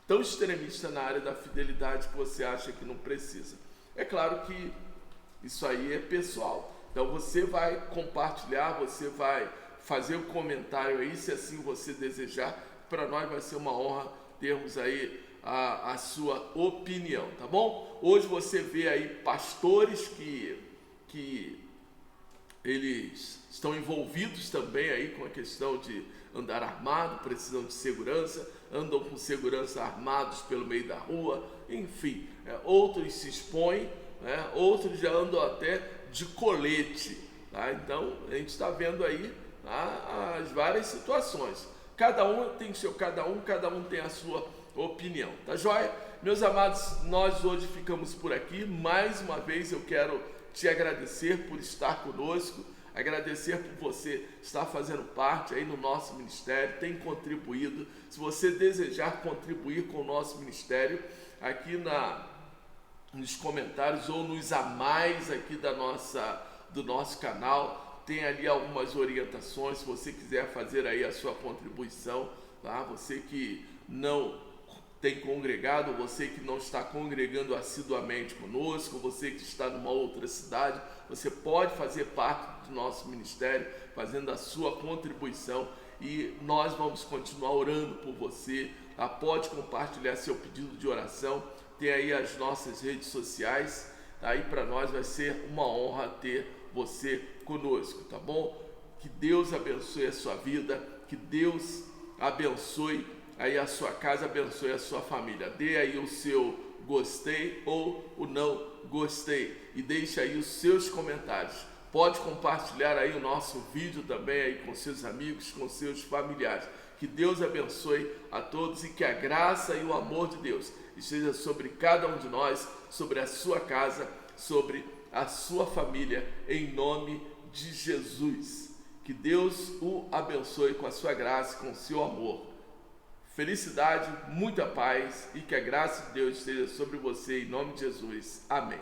tão extremista na área da fidelidade que você acha que não precisa. É claro que isso aí é pessoal. Então você vai compartilhar, você vai fazer um comentário aí, se assim você desejar. Para nós vai ser uma honra termos aí a sua opinião, tá bom? Hoje você vê aí pastores que eles estão envolvidos também aí com a questão de andar armado, precisam de segurança, andam com segurança armados pelo meio da rua, enfim, outros se expõem, né? Outros já andam até de colete, tá? Então a gente está vendo aí, tá, as várias situações. Cada um tem cada um tem a sua opinião, tá joia? Meus amados, nós hoje ficamos por aqui. Mais uma vez eu quero te agradecer por estar conosco, agradecer por você estar fazendo parte aí no nosso ministério, tem contribuído. Se você desejar contribuir com o nosso ministério, aqui nos comentários ou nos a mais aqui do nosso canal, tem ali algumas orientações, se você quiser fazer aí a sua contribuição, tá? Você que não tem congregado, você que não está congregando assiduamente conosco, você que está numa outra cidade, você pode fazer parte do nosso ministério, fazendo a sua contribuição, e nós vamos continuar orando por você, tá? Pode compartilhar seu pedido de oração, tem aí as nossas redes sociais, tá? E para nós vai ser uma honra ter você conosco, tá bom? Que Deus abençoe a sua vida, que Deus abençoe aí a sua casa, abençoe a sua família. Dê aí o seu gostei ou o não gostei e deixe aí os seus comentários. Pode compartilhar aí o nosso vídeo também aí com seus amigos, com seus familiares. Que Deus abençoe a todos e que a graça e o amor de Deus esteja sobre cada um de nós, sobre a sua casa, sobre a sua família, em nome de Jesus. Que Deus o abençoe com a sua graça, com o seu amor. Felicidade, muita paz e que a graça de Deus esteja sobre você, em nome de Jesus. Amém.